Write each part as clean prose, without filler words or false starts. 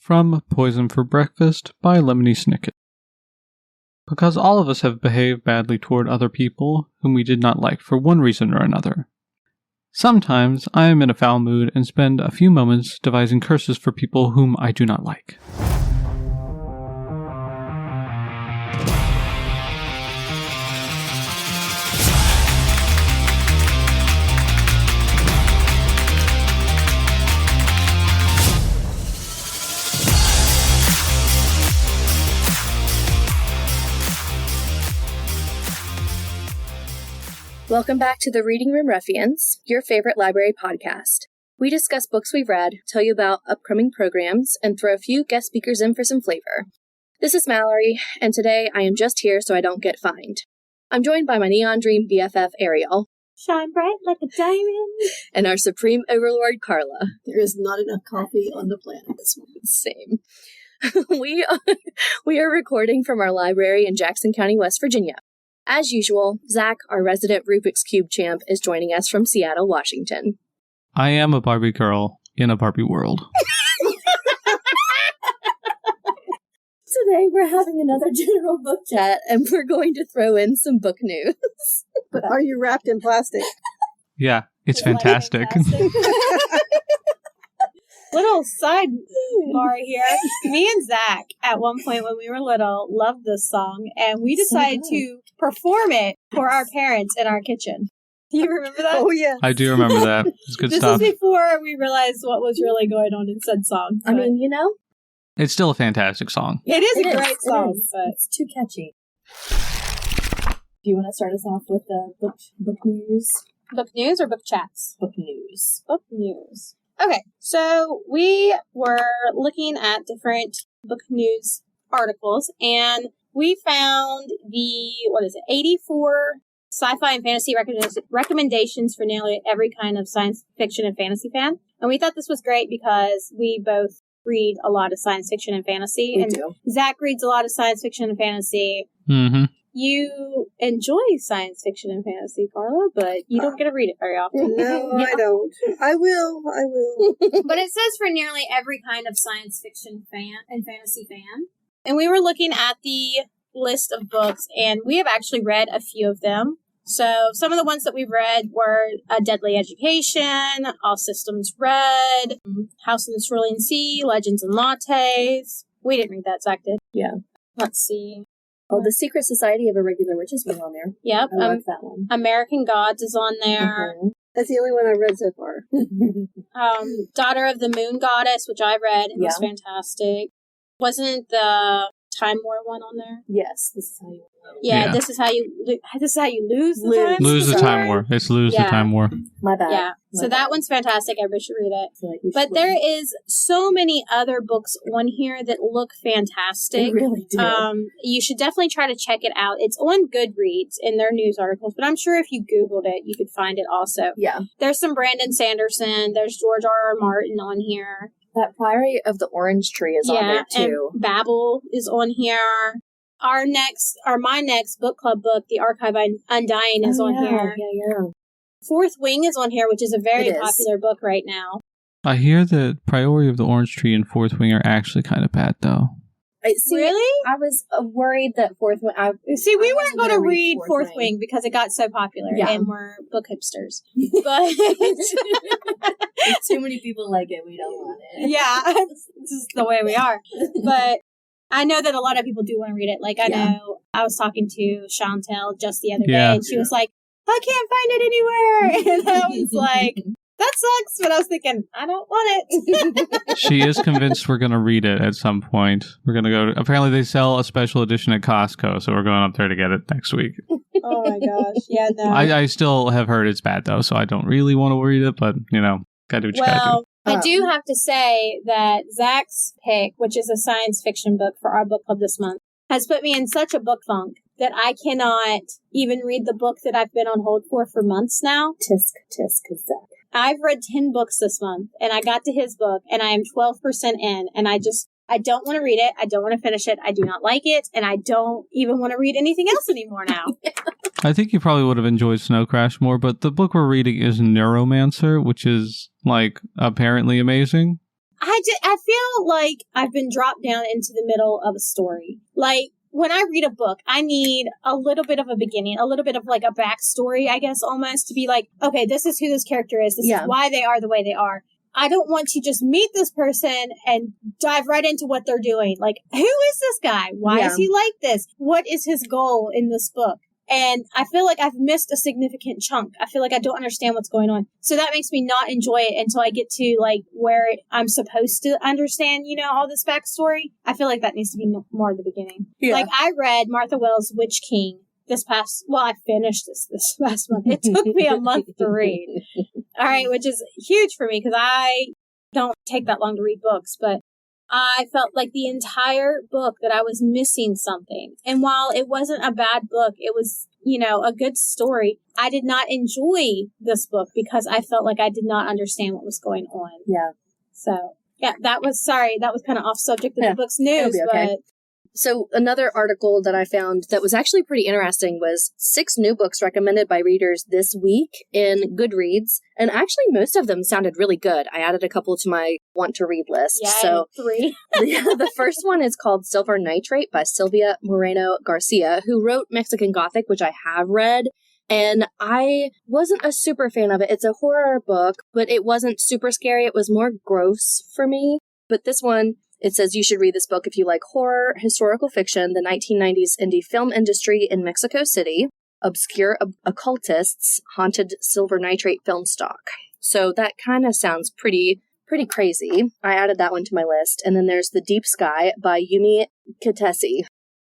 From Poison for Breakfast by Lemony Snicket. Because all of us have behaved badly toward other people whom we did not like for one reason or another. Sometimes I am in a foul mood and spend a few moments devising curses for people whom I do not like. Welcome back to the Reading Room Ruffians, your favorite library podcast. We discuss books we've read, tell you about upcoming programs, and throw a few guest speakers in for some flavor. This is Mallory, and today I am just here so I don't get fined. I'm joined by my neon dream BFF, Ariel. Shine bright like a diamond. And our supreme overlord, Carla. There is not enough coffee on the planet this moment. Same. We are recording from our library in Jackson County, West Virginia. As usual, Zach, our resident Rubik's Cube champ, is joining us from Seattle, Washington. I am a Barbie girl in a Barbie world. Today we're having another general book chat, and we're going to throw in some book news. But are you wrapped in plastic? Yeah, it's fantastic. Little sidebar here. Me and Zach, at one point when we were little, loved this song, and we decided to perform it for our parents in our kitchen. Do you remember that? Oh, yeah. I do remember that. It's good stuff. This is before we realized what was really going on in said song. I mean, you know? It's still a fantastic song. It is a great song, but it's too catchy. Do you want to start us off with the book news? Book news or book chats? Book news. Book news. Okay, so we were looking at different book news articles, and we found the, 84 sci-fi and fantasy recommendations for nearly every kind of science fiction and fantasy fan. And we thought this was great because we both read a lot of science fiction and fantasy. We and do. Zach reads a lot of science fiction and fantasy. Mm-hmm. You enjoy science fiction and fantasy, Carla, but you don't get to read it very often. No, I don't. I will. But it says for nearly every kind of science fiction fan and fantasy fan. And we were looking at the list of books, and we have actually read a few of them. So some of the ones that we've read were A Deadly Education, All Systems Red, House in the Cerulean Sea, Legends and Lattes. We didn't read that, Zach did. Yeah. Let's see. Oh, The Secret Society of Irregular Witches was on there. Yep. I like that one. American Gods is on there. Mm-hmm. That's the only one I've read so far. Daughter of the Moon Goddess, which I read. It was fantastic. Wasn't the Time War one on there? Yes, this is how you. Yeah, this is how you lose the time. Lose the time war. It's lose the time war. My bad. Yeah, so that one's fantastic. Everybody should read it. But there is so many other books on here that look fantastic. They really do. You should definitely try to check it out. It's on Goodreads in their news articles, but I'm sure if you Googled it, you could find it also. Yeah. There's some Brandon Sanderson. There's George R.R. Martin on here. That Priory of the Orange Tree is on there too. And Babel is on here. My next book club book, The Archive Undying, is on here. Yeah. Fourth Wing is on here, which is a very popular book right now. I hear that Priory of the Orange Tree and Fourth Wing are actually kind of bad, though. Really? I was worried that Fourth Wing... we weren't going to read Fourth Wing because it got so popular, and we're book hipsters. But too many people like it, we don't want it. Yeah, it's just the way we are. But I know that a lot of people do want to read it. Like, I know I was talking to Chantel just the other day, and she was like, I can't find it anywhere. And I was like... That sucks, but I was thinking, I don't want it. She is convinced we're going to read it at some point. We're going to go to... Apparently they sell a special edition at Costco, so we're going up there to get it next week. Oh my gosh. Yeah, no. I still have heard it's bad, though, so I don't really want to read it, but, gotta do what you gotta do. I do have to say that Zach's pick, which is a science fiction book for our book club this month, has put me in such a book funk that I cannot even read the book that I've been on hold for months now. Tisk, Zach. I've read 10 books this month, and I got to his book, and I am 12% in, and I don't want to read it. I don't want to finish it. I do not like it, and I don't even want to read anything else anymore now. I think you probably would have enjoyed Snow Crash more, but the book we're reading is Neuromancer, which is, apparently amazing. I feel like I've been dropped down into the middle of a story. Like, when I read a book, I need a little bit of a beginning, a little bit of like a backstory, I guess, almost to be like, okay, this is who this character is. This is why they are the way they are. I don't want to just meet this person and dive right into what they're doing. Like, who is this guy? Why is he like this? What is his goal in this book? And I feel like I've missed a significant chunk. I feel like I don't understand what's going on. So that makes me not enjoy it until I get to like where I'm supposed to understand, all this backstory. I feel like that needs to be more at the beginning. Yeah. Like I read Martha Wells' Witch King I finished this past month. It took me a month to read. All right, which is huge for me because I don't take that long to read books, but I felt like the entire book that I was missing something. And while it wasn't a bad book, it was, a good story. I did not enjoy this book because I felt like I did not understand what was going on. Yeah. So, that was kind of off subject of the book's news, but... So another article that I found that was actually pretty interesting was 6 new books recommended by readers this week in Goodreads. And actually, most of them sounded really good. I added a couple to my want to read list. Yeah, so 3. The first one is called Silver Nitrate by Silvia Moreno Garcia, who wrote Mexican Gothic, which I have read. And I wasn't a super fan of it. It's a horror book, but it wasn't super scary. It was more gross for me. But this one... It says you should read this book if you like horror, historical fiction, the 1990s indie film industry in Mexico City, obscure occultists, haunted silver nitrate film stock. So that kind of sounds pretty crazy. I added that one to my list. And then there's The Deep Sky by Yumi Kitesi.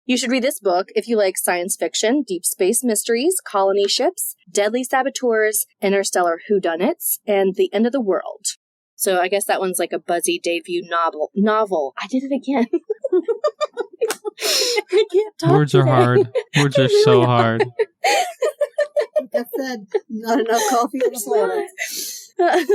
You should read this book if you like science fiction, deep space mysteries, colony ships, deadly saboteurs, interstellar whodunits, and the end of the world. So I guess that one's like a buzzy debut novel. I did it again. I can't talk Words today. are hard. Words are really so hard. Like I said, not enough coffee on the planet.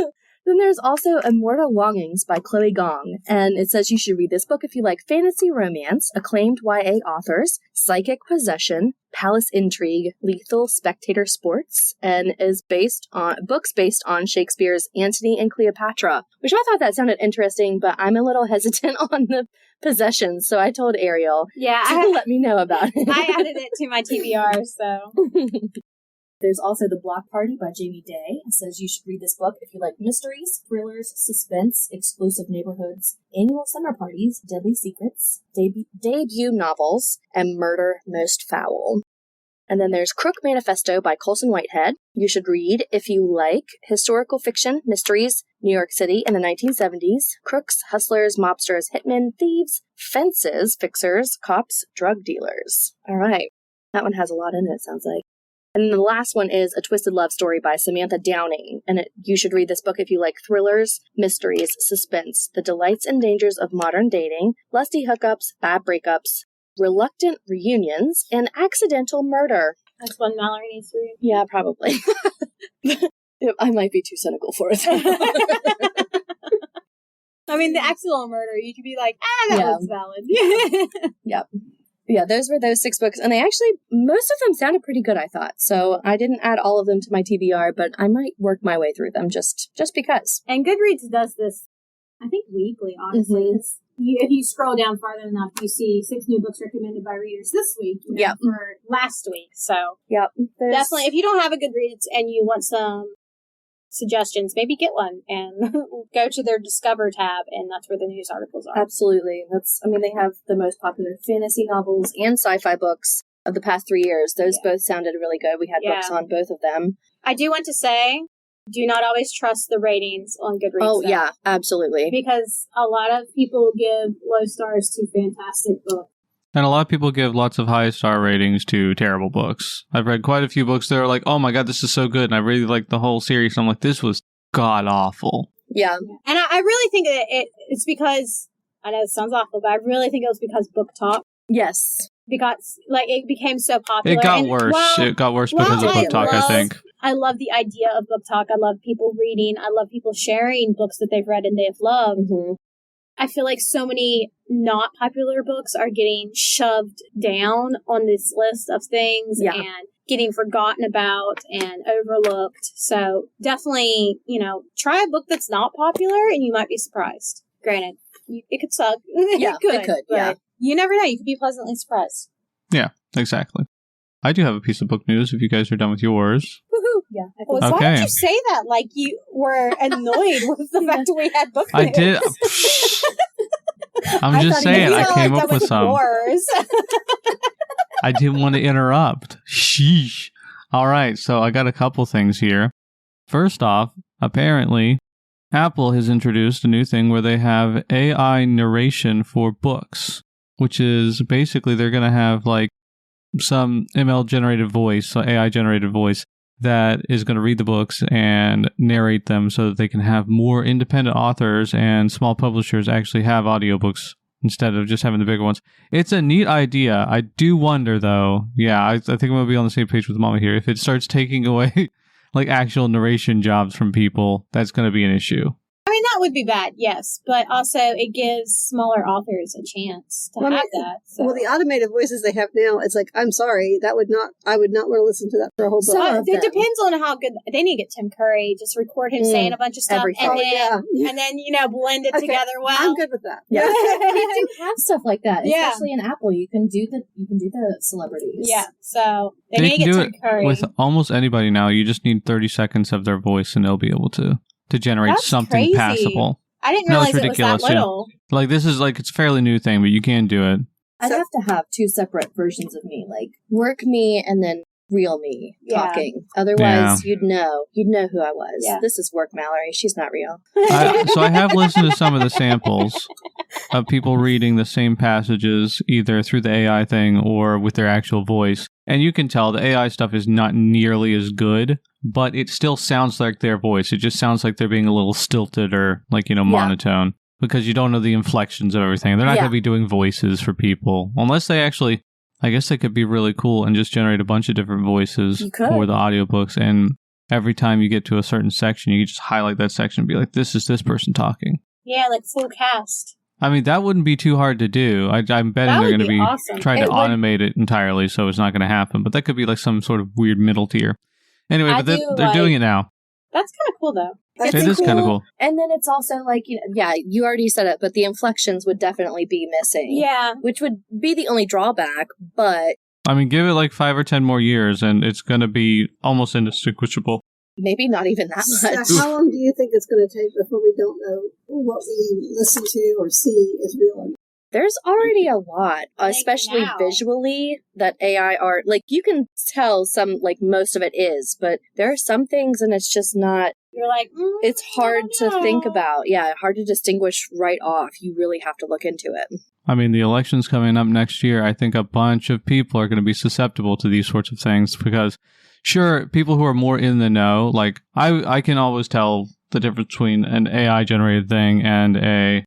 Then there's also Immortal Longings by Chloe Gong, and it says you should read this book if you like fantasy romance, acclaimed YA authors, psychic possession, palace intrigue, lethal spectator sports, and is based on Shakespeare's Antony and Cleopatra, which I thought that sounded interesting, but I'm a little hesitant on the possessions, so I told Ariel to let me know about it. I added it to my TBR, so... There's also The Block Party by Jamie Day. It says you should read this book if you like mysteries, thrillers, suspense, exclusive neighborhoods, annual summer parties, deadly secrets, debut novels, and murder most foul. And then there's Crook Manifesto by Colson Whitehead. You should read if you like historical fiction, mysteries, New York City in the 1970s, crooks, hustlers, mobsters, hitmen, thieves, fences, fixers, cops, drug dealers. All right. That one has a lot in it, sounds like. And then the last one is A Twisted Love Story by Samantha Downing. And you should read this book if you like thrillers, mysteries, suspense, the delights and dangers of modern dating, lusty hookups, bad breakups, reluctant reunions, and accidental murder. That's one Mallory needs to read. Yeah, probably. I might be too cynical for it. I mean, the accidental murder, you could be like, that was valid. Yep. Yeah, those were those 6 books, and most of them sounded pretty good, I thought. So I didn't add all of them to my TBR, but I might work my way through them just because. And Goodreads does this, I think, weekly, honestly. If you scroll down farther enough, you see 6 new books recommended by readers this week for last week. So definitely, if you don't have a Goodreads and you want some suggestions, maybe get one and go to their Discover tab, and that's where the news articles are. Absolutely. They have the most popular fantasy novels and sci-fi books of the past 3 years. Those both sounded really good. We had books on both of them. I do want to say, do not always trust the ratings on Goodreads. Oh, yeah, absolutely. Because a lot of people give low stars to fantastic books. And a lot of people give lots of high star ratings to terrible books. I've read quite a few books that are like, oh my god, this is so good. And I really like the whole series. And I'm like, this was god awful. Yeah. And I really think it's because, I know it sounds awful, but I really think it was because Book Talk. Yes. Because, it became so popular. It got worse. It got worse because of Book Talk, I think. I love the idea of Book Talk. I love people reading. I love people sharing books that they've read and they have loved. Mm-hmm. I feel like so many not popular books are getting shoved down on this list of things and getting forgotten about and overlooked. So definitely, try a book that's not popular and you might be surprised. Granted, it could suck. Yeah, it could, but yeah. You never know. You could be pleasantly surprised. Yeah, exactly. I do have a piece of book news if you guys are done with yours. Woohoo! Yeah, I Well, think why Okay. did you say that like you were annoyed with the fact that we had book I news? did. I'm just saying, I came up with some. Yours. I didn't want to interrupt. Sheesh. All right, so I got a couple things here. First off, apparently, Apple has introduced a new thing where they have AI narration for books, which is basically they're going to have like some ML-generated voice, so AI-generated voice, that is going to read the books and narrate them so that they can have more independent authors and small publishers actually have audiobooks instead of just having the bigger ones. It's a neat idea. I do wonder, though, I think I'm going to be on the same page with Mama here. If it starts taking away like actual narration jobs from people, that's going to be an issue. I mean, that would be bad, yes. But also, it gives smaller authors a chance to have that. So. Well, the automated voices they have now, it's like, I'm sorry, I would not want to listen to that for a whole book. It depends on how good they need to get Tim Curry. Just record him saying a bunch of stuff, and then blend it together well. I'm good with that. Yeah, they do have stuff like that, Yeah. especially in Apple. You can do the celebrities. Yeah, so they need to can get do Tim Curry. it with almost anybody now. You just need 30 seconds of their voice and they'll be able to generate That's something crazy. passable. I didn't No, realize it's it was that ridiculous, yeah. little. Like, this is like, it's a fairly new thing, but you can do it. I'd have to have two separate versions of me, like work me and then real me talking. Otherwise, you'd know who I was. Yeah. This is work Mallory. She's not real. So I have listened to some of the samples of people reading the same passages either through the AI thing or with their actual voice. And you can tell the AI stuff is not nearly as good, but it still sounds like their voice. It just sounds like they're being a little stilted or like, monotone because you don't know the inflections of everything. They're not going to be doing voices for people unless they actually, I guess they could be really cool and just generate a bunch of different voices for the audiobooks. And every time you get to a certain section, you just highlight that section and be like, this is this person talking. Yeah, like full cast. I mean, that wouldn't be too hard to do. I'm betting they're going to be awesome. trying to automate it entirely, so it's not going to happen. But that could be like some sort of weird middle tier. Anyway, but they're doing it now. That's kind of cool, though. It is kind of cool. And then it's also like, you already said it, but the inflections would definitely be missing. Yeah. Which would be the only drawback, but... I mean, give it like 5 or 10 more years, and it's going to be almost indistinguishable. Maybe not even that much. So how long do you think it's going to take before we don't know what we listen to or see is real or not? There's already a lot, especially now. visually, that AI art, like you can tell most of it is, but there are some things and it's just not, You're like, it's hard to think about. Yeah, hard to distinguish right off. You really have to look into it. I mean, the election's coming up next year. I think a bunch of people are going to be susceptible to these sorts of things because, sure, people who are more in the know, like I can always tell the difference between an AI-generated thing and a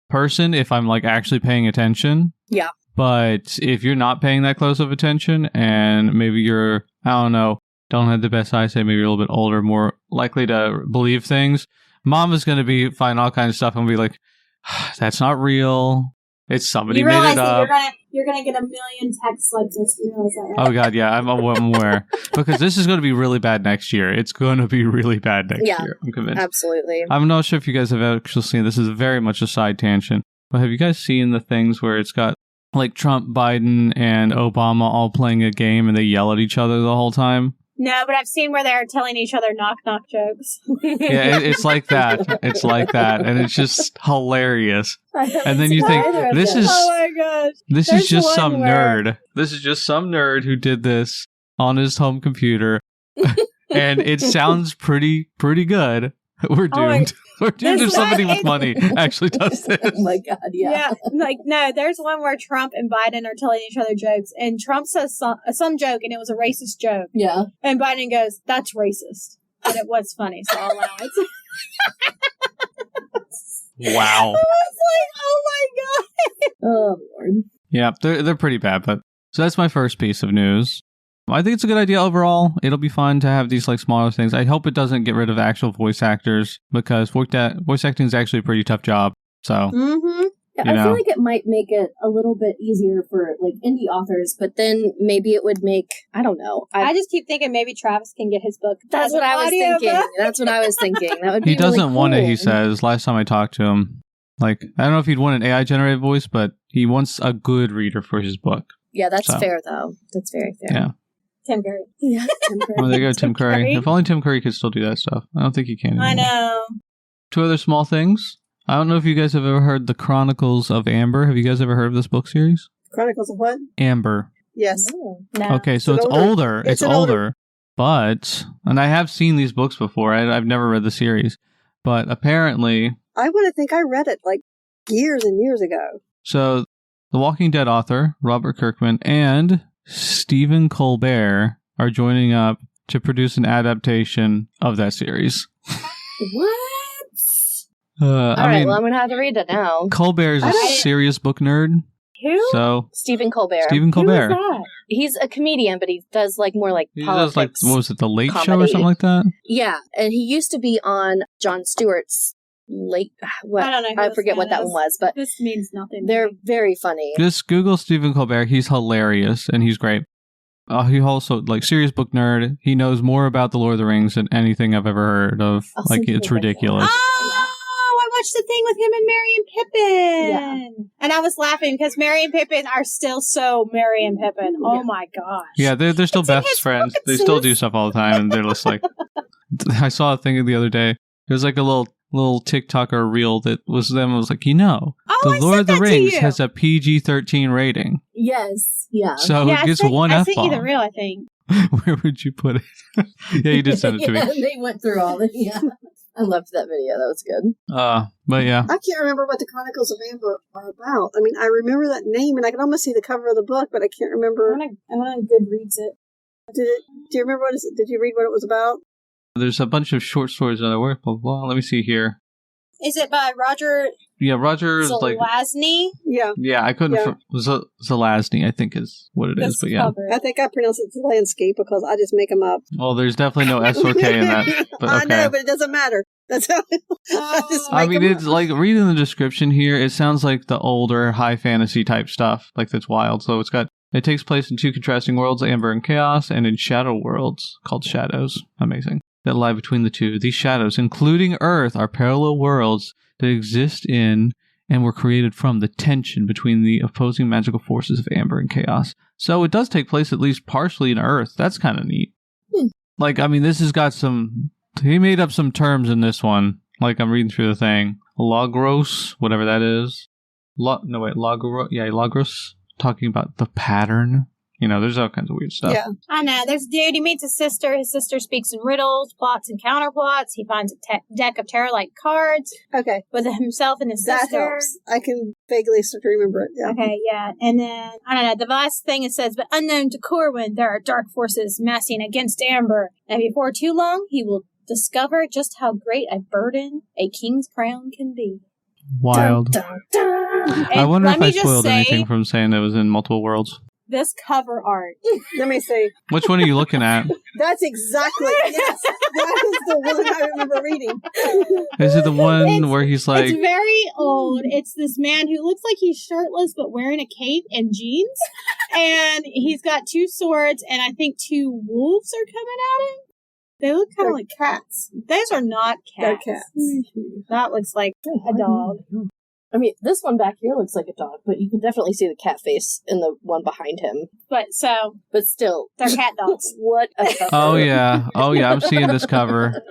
person if I'm like actually paying attention. Yeah. But if you're not paying that close of attention and maybe you're, don't have the best eyesight, maybe you're a little bit older, more likely to believe things, mom is going to be finding all kinds of stuff and be like, that's not real. It's somebody made it up. You're gonna get a million texts like this. You realize that, right? Oh god, yeah, I'm aware. Because this is going to be really bad next year. It's going to be really bad next year. I'm convinced. Absolutely. I'm not sure if you guys have actually seen this. Is very much a side tangent. But have you guys seen the things where it's got like Trump, Biden, and Obama all playing a game and they yell at each other the whole time? No, but I've seen where they're telling each other knock jokes. Yeah, it's like that. It's like that, and it's just hilarious. And then you think this is oh my gosh, this is just some nerd. This is just some nerd who did this on his home computer, and it sounds pretty good. We're doomed. We're doomed if somebody with money actually does this. Oh my god, yeah. Like, no, there's one where Trump and Biden are telling each other jokes, and Trump says some joke, and it was a racist joke. Yeah. And Biden goes, that's racist. But it was funny, so I'll allow it. Wow. I was like, oh my god. Oh, Lord. Yeah, they're pretty bad, but so that's my first piece of news. I think it's a good idea overall. It'll be fun to have these like smaller things. I hope it doesn't get rid of actual voice actors because voice acting is actually a pretty tough job. So, Yeah, I feel like it might make it a little bit easier for like indie authors, but then maybe it would make, I don't know. I just keep thinking maybe Travis can get his book. That's what I was thinking. That's what I was thinking. That would be he doesn't really want it, cool. he says. Last time I talked to him, Like, I don't know if he'd want an AI-generated voice, but he wants a good reader for his book. Yeah, that's fair, though. That's very fair. Yeah. Tim Curry. Yeah, Tim Curry. Well, there you go, Tim Curry. If only Tim Curry could still do that stuff. I don't think he can anymore. I know. 2 other small things. I don't know if you guys have ever heard The Chronicles of Amber. Have you guys ever heard of this book series? Chronicles of what? Amber. Yes. Oh, no. Okay, so it's older. It's older. But, and I have seen these books before. I've never read the series. But apparently... I want to think I read it like years and years ago. So, the Walking Dead author, Robert Kirkman, and Stephen Colbert are joining up to produce an adaptation of that series. What? Well, I'm going to have to read it now. Colbert's a serious book nerd. Who? So Stephen Colbert. Stephen Colbert. Who is that? He's a comedian, but he does more politics. He does what was it, The Late comedy. Show or something like that? Yeah, and he used to be on Jon Stewart's Late... What? I don't know. I forget what that one was, but this means nothing. they're very funny. Just Google Stephen Colbert. He's hilarious and he's great. He also, serious book nerd. He knows more about the Lord of the Rings than anything I've ever heard of. It's ridiculous. Oh, I watched the thing with him and Merry and Pippin. Yeah. And I was laughing because Merry and Pippin are still so Merry and Pippin. Yeah. Oh my gosh. Yeah, they're still best friends. They still do stuff all the time, and they're just like... I saw a thing the other day. There's like a little TikTok or reel that was them. I was like, the Lord of the Rings has a PG-13 rating. Yes. Yeah. So it gets one F-bomb. I sent you the reel, I think. Where would you put it? Yeah, you did send it to me. They went through all this. Yeah. I loved that video. That was good. But yeah. I can't remember what the Chronicles of Amber are about. I mean, I remember that name, and I can almost see the cover of the book, but I can't remember. I want to Goodreads it. Do you remember did you read what it was about? There's a bunch of short stories that I work, blah, blah, blah. Let me see here. Is it by Roger? Yeah, Roger Zelazny? Yeah, I couldn't. Zelazny, I think is what it is. But yeah, cover. I think I pronounce it landscape because I just make them up. Well, there's definitely no S or K in that. But okay. I know, but it doesn't matter. That's how. It's like reading the description here. It sounds like the older high fantasy type stuff, like that's wild. So it takes place in 2 contrasting worlds, Amber and Chaos, and in shadow worlds called Shadows. Amazing. That lie between the two. These shadows, including Earth, are parallel worlds that exist in and were created from the tension between the opposing magical forces of Amber and Chaos. So it does take place at least partially in Earth. That's kind of neat. This has got some... He made up some terms in this one. I'm reading through the thing. Logros, whatever that is. Logros. Talking about the pattern. There's all kinds of weird stuff. Yeah. I know. There's a dude, he meets his sister. His sister speaks in riddles, plots, and counterplots. He finds a deck of tarot-like cards. Okay. With himself and his sister. That helps. I can vaguely start to remember it. Yeah. Okay, yeah. And then, I don't know, the last thing it says, but unknown to Corwin, there are dark forces massing against Amber. And before too long, he will discover just how great a burden a king's crown can be. Wild. Dun, dun, dun. I wonder if I spoiled anything from saying it was in multiple worlds. This cover art. Let me see. Which one are you looking at? That's exactly, yes. That is the one I remember reading. Is it the one where he's like... It's very old. It's this man who looks like he's shirtless but wearing a cape and jeans. And he's got 2 swords and I think 2 wolves are coming at him. They look kind of like cats. Those are not cats. They're cats. That looks like a dog. This one back here looks like a dog, but you can definitely see the cat face in the one behind him. But still, they're cat dogs. What a cover. Oh yeah, I'm seeing this cover.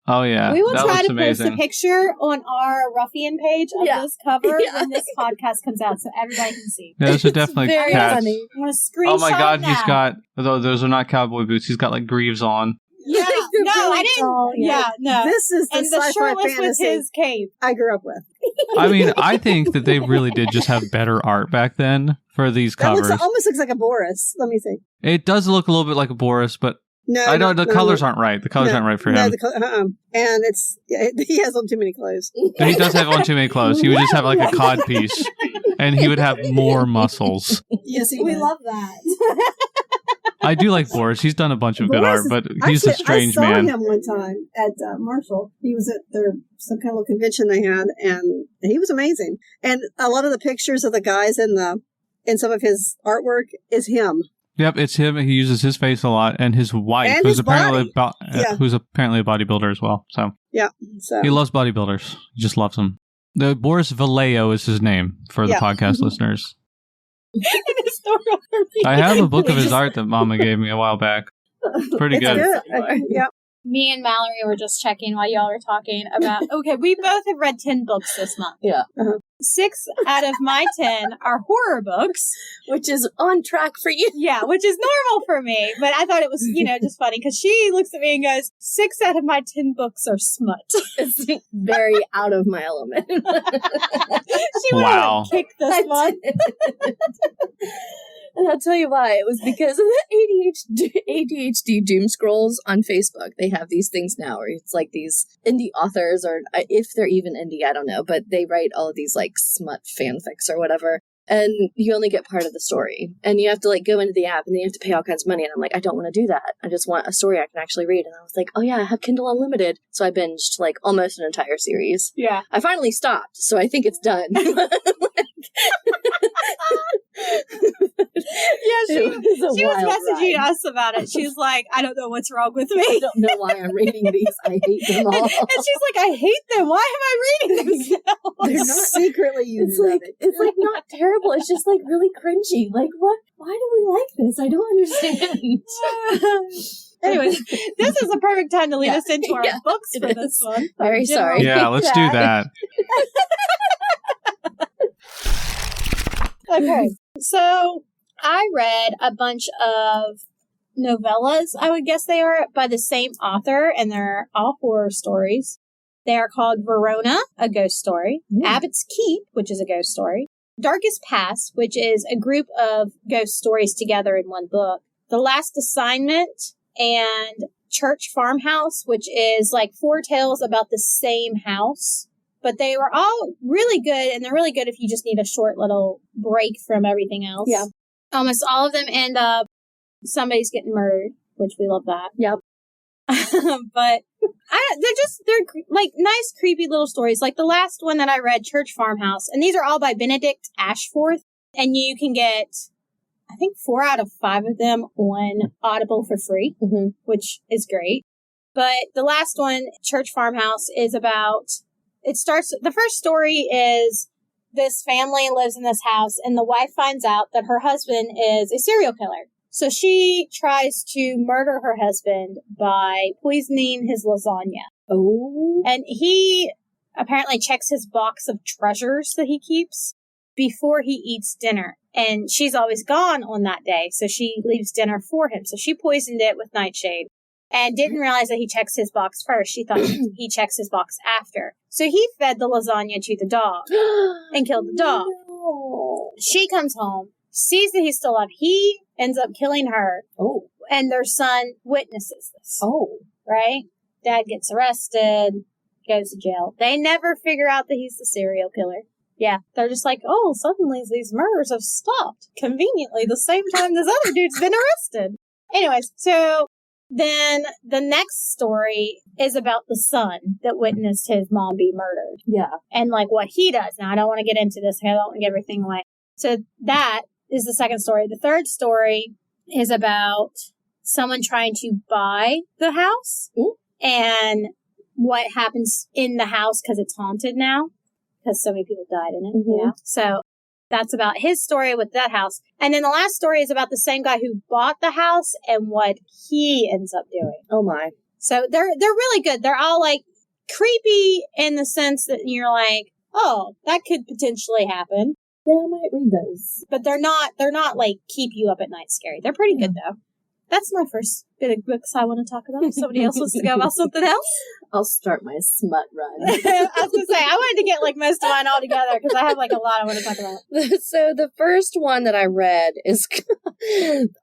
Oh yeah, we will that try to amazing. post a picture on our Ruffian page of this cover when this podcast comes out, so everybody can see. Yeah, those are definitely very cats. funny. I'm gonna screenshot Oh my god, that. he's got those are not cowboy boots. He's got greaves on. Yeah, no, I didn't. Tall, yeah, no. This is the and the sci-fi shirtless fantasy with his cape. I grew up with. I think that they really did just have better art back then for these covers. That almost looks like a Boris. Let me see. It does look a little bit like a Boris, but the colors aren't right. The colors aren't right for him. And he has on too many clothes. He does have on too many clothes. He would just have a cod piece, and he would have more muscles. Yes, we love that. I do like Boris. He's done a bunch of good art, but he's a strange man. I saw him one time at Marshall. He was at some kind of convention they had, and he was amazing. And a lot of the pictures of the guys in some of his artwork is him. Yep, it's him. He uses his face a lot, and his wife, who's apparently a bodybuilder as well. So Yeah. So He loves bodybuilders. He just loves them. Boris Vallejo is his name for the podcast listeners. I have a book of his art that Mama gave me a while back. Pretty good. Yep. Me and Mallory were just checking while y'all were talking about, okay, we both have read 10 books this month. Yeah. 6 out of my 10 are horror books. Which is on track for you. Yeah, which is normal for me. But I thought it was, just funny because she looks at me and goes, 6 out of my 10 books are smut. It's very out of my element. She would have kicked this one. And I'll tell you why. It was because of the ADHD doom scrolls on Facebook. They have these things now where it's like these indie authors, or if they're even indie, I don't know, but they write all of these like smut fanfics or whatever. And you only get part of the story. And you have to like go into the app and then you have to pay all kinds of money. And I'm like, I don't want to do that. I just want a story I can actually read. And I was like, oh yeah, I have Kindle Unlimited. So I binged like almost an entire series. Yeah. I finally stopped. So I think it's done. She was messaging us about it. She's like, I don't know what's wrong with me. I don't know why I'm reading these. I hate them all. And she's like, I hate them. Why am I reading them still? They're not secretly you love it. It's like not terrible. It's just like really cringy. Like, what? Why do we like this? I don't understand. Anyways, this is a perfect time to lead us into our books for this one. Very sorry. Yeah, let's do that. Okay, so I read a bunch of novellas, I would guess they are, by the same author, and they're all horror stories. They are called Verona, a ghost story, Abbott's Keep, which is a ghost story, Darkest Past, which is a group of ghost stories together in one book, The Last Assignment, and Church Farmhouse, which is like 4 tales about the same house. But they were all really good, and they're really good if you just need a short little break from everything else. Yeah. Almost all of them end up somebody's getting murdered, which we love that. Yep. But they're like nice, creepy little stories. Like the last one that I read, Church Farmhouse, and these are all by Benedict Ashforth, and you can get, I think, 4 out of 5 of them on Audible for free, which is great. But the last one, Church Farmhouse, is about... the first story is this family lives in this house and the wife finds out that her husband is a serial killer. So she tries to murder her husband by poisoning his lasagna. Oh. And he apparently checks his box of treasures that he keeps before he eats dinner. And she's always gone on that day, so she leaves dinner for him. So she poisoned it with nightshade. And didn't realize that he checks his box first. She thought he checks his box after. So he fed the lasagna to the dog and killed the dog. No. She comes home, sees that he's still alive. He ends up killing her. Oh. And their son witnesses this. Oh. Right? Dad gets arrested, goes to jail. They never figure out that he's the serial killer. Yeah. They're just like, oh, suddenly these murders have stopped conveniently the same time this other dude's been arrested. Anyways, so... Then the next story is about the son that witnessed his mom be murdered. Yeah. And like what he does. Now, I don't want to get into this. I don't want to give everything away. So that is the second story. The third story is about someone trying to buy the house and what happens in the house because it's haunted now because so many people died in it. You know? So that's about his story with that house. And then the last story is about the same guy who bought the house and what he ends up doing. Oh my. So they're really good. They're all like creepy in the sense that you're like, oh, that could potentially happen. Yeah, I might read those. But they're not like keep you up at night scary. They're pretty good though. That's my first bit of books I want to talk about. If somebody else wants to go about something else, I'll start my smut run. I was going to say, I wanted to get like most of mine all together because I have like a lot I want to talk about. So the first one that I read is,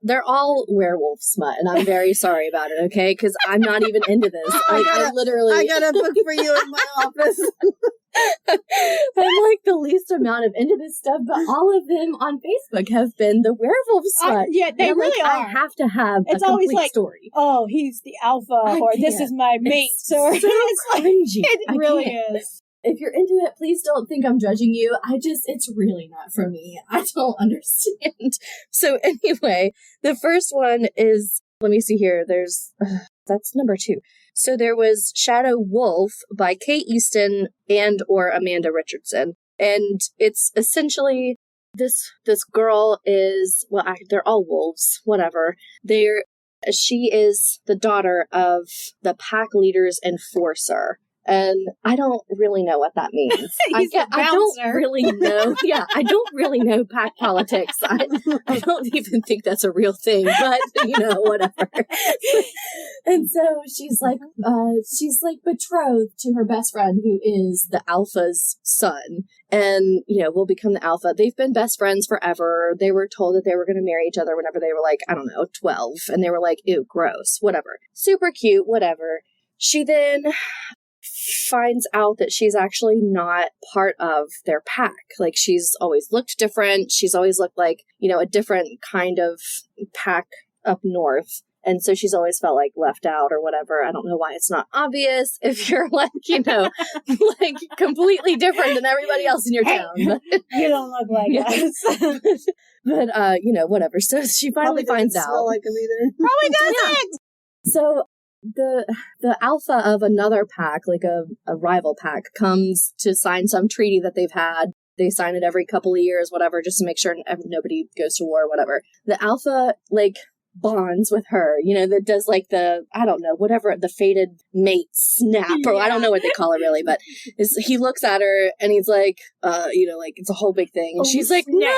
they're all werewolf smut, and I'm very sorry about it, okay? Because I'm not even into this. I got a book for you in my office. I'm like the least amount of into this stuff, but all of them on Facebook have been the werewolf smut. Yeah, they really are. I have to have it's a always complete like, story. Oh, he's the alpha, or this is my mate. So it's like, cringy. it really is. If you're into it, please don't think I'm judging you. It's really not for me. I don't understand. So anyway, the first one is, let me see here. There's, that's number 2. So there was Shadow Wolf by Kate Easton and or Amanda Richardson. And it's essentially this girl is, well, they're all wolves, whatever. She is the daughter of the pack leader's enforcer. And I don't really know what that means. I don't really know. Yeah, I don't really know pack politics. I don't even think that's a real thing, but whatever. And so she's like betrothed to her best friend, who is the alpha's son, and will become the alpha. They've been best friends forever. They were told that they were going to marry each other whenever they were like, I don't know, 12, and they were like, ew, gross, whatever. Super cute, whatever. She then finds out that she's actually not part of their pack. Like, she's always looked different. She's always looked like, a different kind of pack up north. And so she's always felt like left out or whatever. I don't know why it's not obvious if you're like, like completely different than everybody else in your town. But, you don't look like us. But, whatever. So she finally finds out. Smell like him either. Probably doesn't. Yeah. So the alpha of another pack, like a rival pack, comes to sign some treaty that they've had. They sign it every couple of years, whatever, just to make sure nobody goes to war, whatever. The alpha, bonds with her, that does I don't know, whatever, the fated mate snap, or I don't know what they call it really, but he looks at her and he's like, it's a whole big thing. And she's like, no!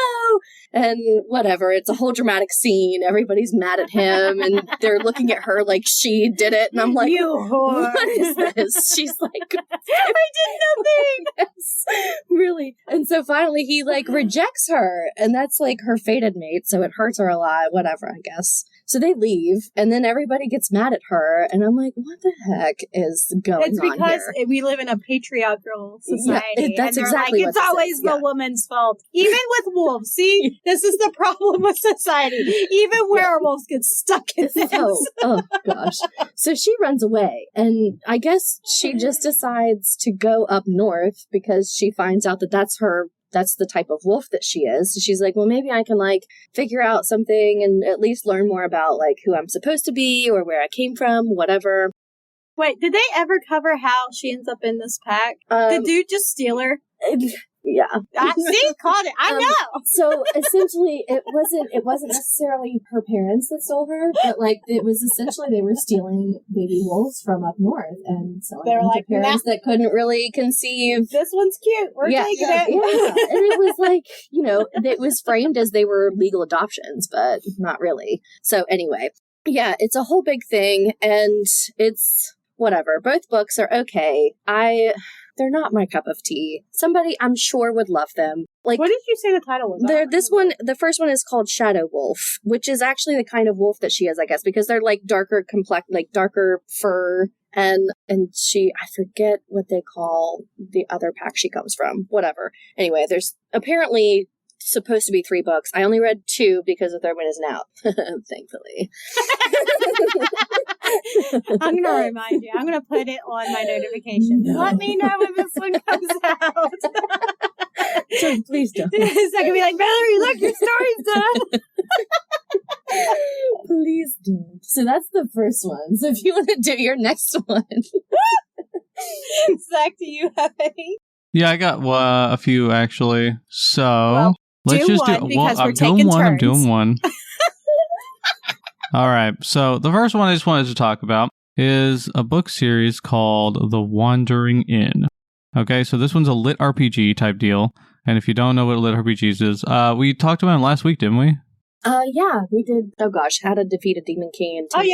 And whatever, it's a whole dramatic scene. Everybody's mad at him and they're looking at her like she did it. And I'm like, you whore. What is this? She's like, I did nothing! Yes, really. And so finally he rejects her, and that's her fated mate, so it hurts her a lot, whatever, I guess. So they leave, and then everybody gets mad at her, and I'm like, what the heck is going on here? It's because we live in a patriarchal society. Yeah, that's exactly what it's always the woman's fault. Even with wolves. See, this is the problem with society. Even werewolves get stuck in this. Oh, gosh. So she runs away, and I guess she just decides to go up north because she finds out that that's the type of wolf that she is. So she's like, well, maybe I can figure out something and at least learn more about who I'm supposed to be or where I came from, whatever. Wait, did they ever cover how she ends up in this pack? Did dude just steal her? Yeah. See, called it. I know. So essentially, it wasn't necessarily her parents that stole her, but it was essentially they were stealing baby wolves from up north and selling them to parents that couldn't really conceive. This one's cute. We're taking it. Yeah. And it was it was framed as they were legal adoptions, but not really. So anyway, yeah, it's a whole big thing, and it's whatever. Both books are okay. They're not my cup of tea. Somebody, I'm sure, would love them. What did you say the title was? The first one is called Shadow Wolf, which is actually the kind of wolf that she is, I guess, because they're darker darker fur, and she, I forget what they call the other pack she comes from. Whatever. Anyway, there's apparently supposed to be 3 books. I only read 2 because the third one isn't out, thankfully. I'm going to remind you. I'm going to put it on my notification. No. Let me know when this one comes out. Please don't. So I can be like, Mallory, look, your story's done. Please don't. So that's the first one. So if you want to do your next one. Zach, do you have any? Yeah, I got a few actually. So let's just do one. I'm doing one. All right. So the first one I just wanted to talk about is a book series called The Wandering Inn. Okay, so this one's a lit RPG type deal. And if you don't know what lit RPGs is, we talked about them last week, didn't we? Yeah, we did. Oh gosh, how to defeat a demon king. And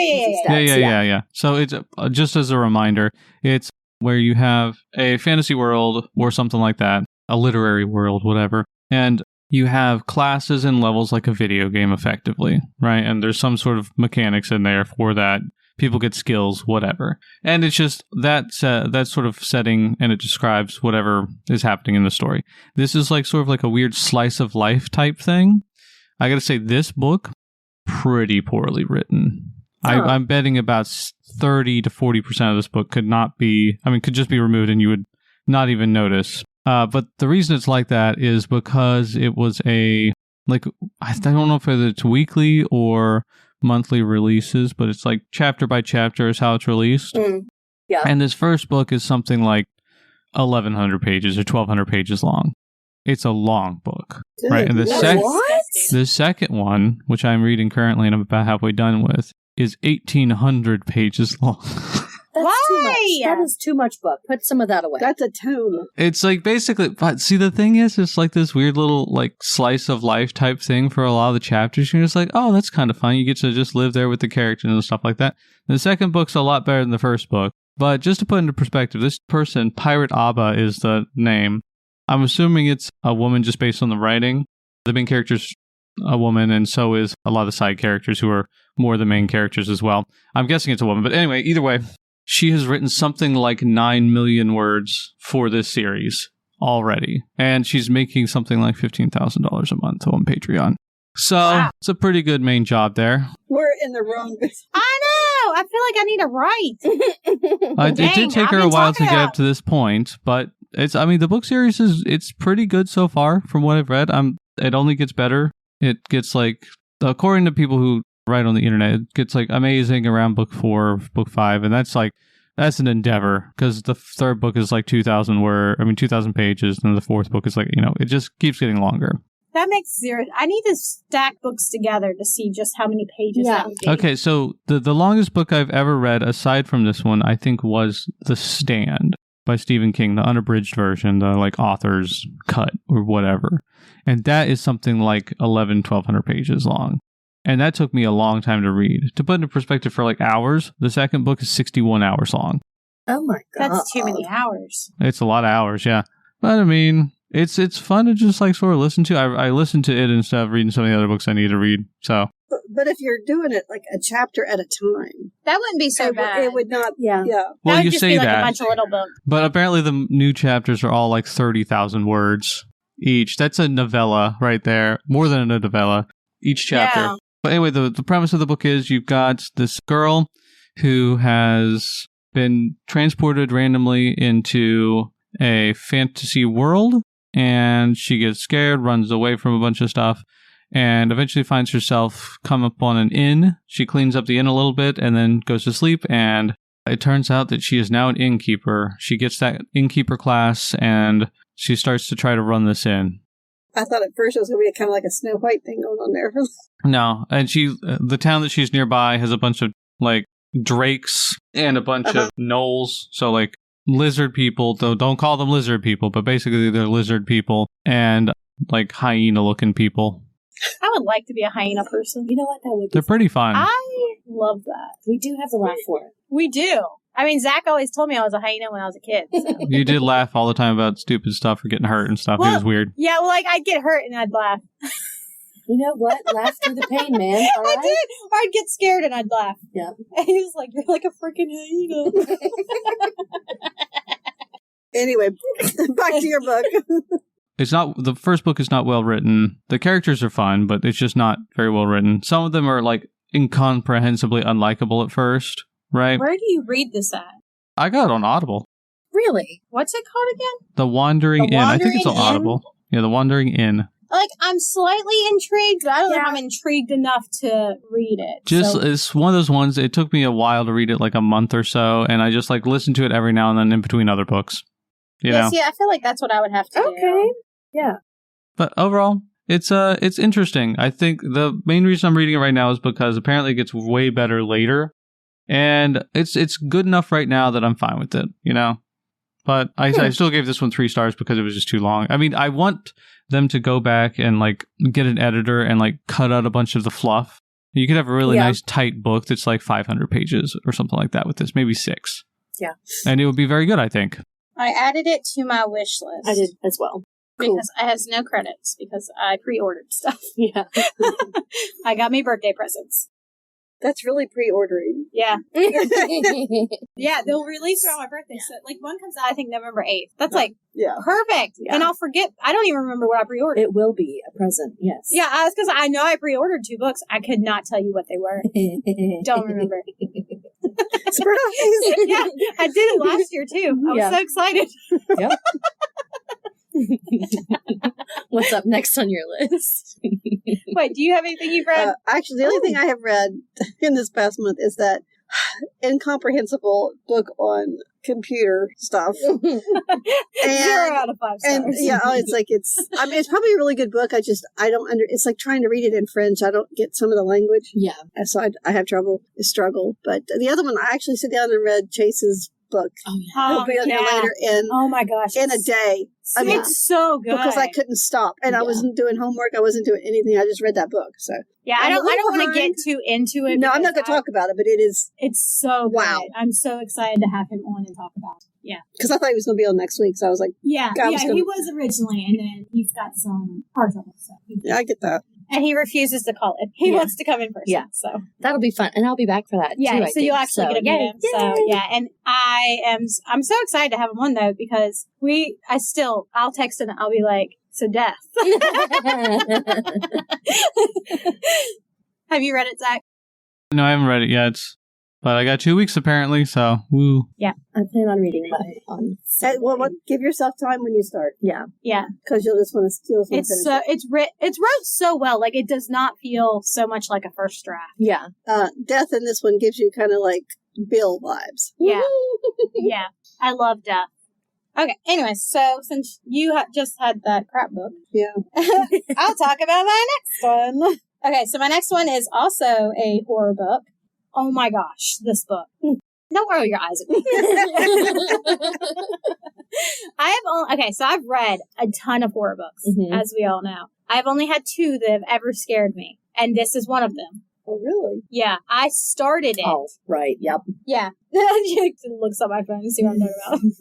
Yeah. So it's just as a reminder, it's where you have a fantasy world or something like that, a literary world, whatever, and you have classes and levels like a video game, effectively, right? And there's some sort of mechanics in there for that. People get skills, whatever. And it's just that sort of setting, and it describes whatever is happening in the story. This is sort of like a weird slice of life type thing. I gotta say, this book, pretty poorly written. I'm betting about 30 to 40% of this book could just be removed and you would not even notice. But the reason it's like that is because it was I don't know if it's weekly or monthly releases, but it's chapter by chapter is how it's released. Yeah. And this first book is something like 1,100 pages or 1,200 pages long. It's a long book, right? And the second one, which I'm reading currently and I'm about halfway done with, is 1,800 pages long. That's too much. That is too much book. Put some of that away. That's a tome. It's like basically, but see, the thing is, it's like this weird little like slice of life type thing for a lot of the chapters. You're just like, oh, that's kind of fun. You get to just live there with the characters and stuff like that. The second book's a lot better than the first book. But just to put into perspective, this person, Pirate Abba is the name. I'm assuming it's a woman just based on the writing. The main character's a woman, and so is a lot of the side characters who are more the main characters as well. I'm guessing it's a woman. But anyway, either way, she has written something like 9 million words for this series already. And she's making something like $15,000 a month on Patreon. So It's a pretty good main job there. We're in the wrong business. I know! I feel like I need a write. It did take her a while to get up to this point, but the book series it's pretty good so far from what I've read. It only gets better. It gets like, according to people who write on the internet, it gets like amazing around book 4, book 5, and that's an endeavor because the third book is like 2,000 pages, and the fourth book is like, it just keeps getting longer. That makes zero. I need to stack books together to see just how many pages that would be. Okay, so the longest book I've ever read, aside from this one, I think was The Stand by Stephen King, the unabridged version, the like author's cut or whatever. And that is something like 1,200 pages long. And that took me a long time to read. To put into perspective for like hours, the second book is 61 hours long. Oh my God. That's too many hours. It's a lot of hours, yeah. But I mean, it's fun to just like sort of listen to. I listen to it instead of reading some of the other books I need to read. So, but if you're doing it like a chapter at a time, that wouldn't be so bad. It would not. Yeah. Well, that you would just say be like that, a bunch of little books. But apparently the new chapters are all like 30,000 words each. That's a novella right there, more than a novella each chapter. Yeah. But anyway, the premise of the book is you've got this girl who has been transported randomly into a fantasy world, and she gets scared, runs away from a bunch of stuff, and eventually finds herself come upon an inn. She cleans up the inn a little bit and then goes to sleep, and it turns out that she is now an innkeeper. She gets that innkeeper class, and she starts to try to run this inn. I thought at first it was going to be kind of like a Snow White thing going on there. No, and the town that she's nearby has a bunch of like drakes and a bunch of gnolls, so like lizard people, though don't call them lizard people, but basically they're lizard people, and like hyena looking people. I would like to be a hyena person. You know what? That would be They're pretty fun. I love that. We do have the laugh for it. We do. I mean, Zach always told me I was a hyena when I was a kid. So. You did laugh all the time about stupid stuff or getting hurt and stuff. It was weird. Yeah, well, like I'd get hurt and I'd laugh. You know what? Laugh through the pain, man. All right? I did. Or I'd get scared and I'd laugh. Yeah. And he was like, "You're like a freaking hyena." Anyway, back to your book. The first book is not well written. The characters are fun, but it's just not very well written. Some of them are like incomprehensibly unlikable at first, right? Where do you read this at? I got it on Audible. Really? What's it called again? The Wandering Inn. I think it's on Audible. Yeah, The Wandering Inn. Like, I'm slightly intrigued, but I don't know if I'm intrigued enough to read it. It's one of those ones, it took me a while to read it, like a month or so, and I just like listen to it every now and then in between other books. You know? See, I feel like that's what I would have to do. Okay. Yeah. But overall, it's interesting. I think the main reason I'm reading it right now is because apparently it gets way better later. And it's good enough right now that I'm fine with it, you know? But I still gave this one 3 stars because it was just too long. I mean, I want them to go back and like get an editor and like cut out a bunch of the fluff. You could have a really nice tight book that's like 500 pages or something like that with this, maybe 6. Yeah. And it would be very good, I think. I added it to my wish list. I did as well. Because it has no credits because I pre-ordered stuff. Yeah. I got me birthday presents. That's really pre-ordering. Yeah. Yeah, they'll release it on my birthday. So, like, one comes out, I think, November 8th. That's, like, perfect. Yeah. And I'll forget. I don't even remember what I pre-ordered. It will be a present, yes. Yeah, that's because I know I pre-ordered 2 books. I could not tell you what they were. Don't remember. Surprise! Yeah, I did it last year, too. I was so excited. Yep. What's up next on your list? Wait, do you have anything you've read? Actually, the only thing I have read in this past month is that incomprehensible book on computer stuff. 0 out of 5 stars. And yeah, it's probably a really good book. I don't it's like trying to read it in French. I don't get some of the language. Yeah. So I have struggle. But the other one, I actually sit down and read Chase's book. Oh, yeah. It'll be on here later oh my gosh. in a day. I mean, it's so good. Because I couldn't stop. And I wasn't doing homework. I wasn't doing anything. I just read that book. So yeah, I don't want to get too into it. No, I'm not going to talk about it, but it's so good. Wow. I'm so excited to have him on and talk about it. Yeah. Because I thought he was going to be on next week. So I was like, he was originally, and then he's got some car trouble. So yeah, I get that. And he refuses to call it. He wants to come in person. Yeah. So that'll be fun. And I'll be back for that. Yeah. Too, So you'll actually get to meet him. Yay. So yeah. And I'm so excited to have him on though, because I'll text him and I'll be like, so death. Have you read it, Zach? No, I haven't read it yet. But I got 2 weeks apparently, so woo. Yeah. I plan on reading it on Saturday. Well, give yourself time when you start. Yeah. Yeah. Because you'll just want to steal some. It's wrote so well. Like, it does not feel so much like a first draft. Yeah. Death in this one gives you kind of like Bill vibes. Yeah. Yeah. I love death. Okay. Anyway, so since you just had that crap book, yeah, I'll talk about my next one. Okay, so my next one is also a horror book. Oh my gosh, this book. Don't roll your eyes at me. So I've read a ton of horror books, as we all know. I've only had 2 that have ever scared me, and this is one of them. Oh, really? Yeah, I started it. Oh, right, yep. Yeah. Looks on my phone to see what I'm talking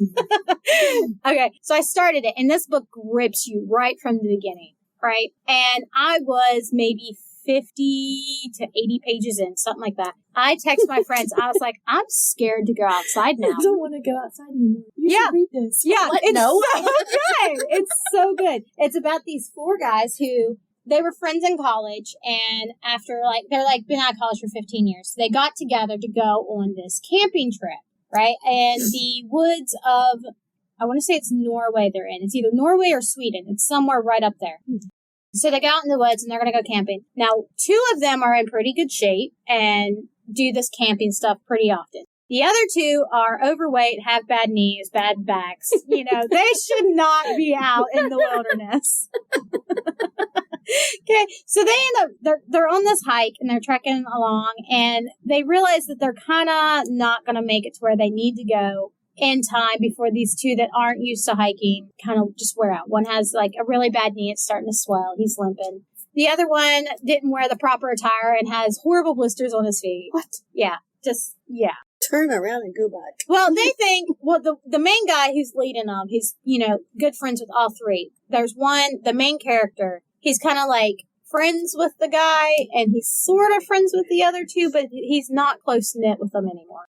about. Okay, so I started it, and this book grips you right from the beginning, right? And I was maybe 50 to 80 pages in, something like that. I text my friends. I was like, I'm scared to go outside now. I don't want to go outside anymore. You should read this. Yeah, it's no. so good. It's so good. It's about these 4 guys who, they were friends in college, and after they're been out of college for 15 years. So they got together to go on this camping trip, right? And the woods of, I want to say it's Norway they're in. It's either Norway or Sweden. It's somewhere right up there. So they go out in the woods and they're going to go camping. Now, 2 of them are in pretty good shape and do this camping stuff pretty often. The other 2 are overweight, have bad knees, bad backs. You know, they should not be out in the wilderness. Okay, so they end up, they're on this hike and they're trekking along, and they realize that they're kind of not going to make it to where they need to go in time before these 2 that aren't used to hiking kind of just wear out. One has like a really bad knee. It's starting to swell. He's limping. The other one didn't wear the proper attire and has horrible blisters on his feet. What? Yeah. Turn around and go back. Well, they think, the main guy who's leading them, he's, good friends with all 3. There's one, the main character, he's kind of like friends with the guy and he's sort of friends with the other 2, but he's not close knit with them anymore.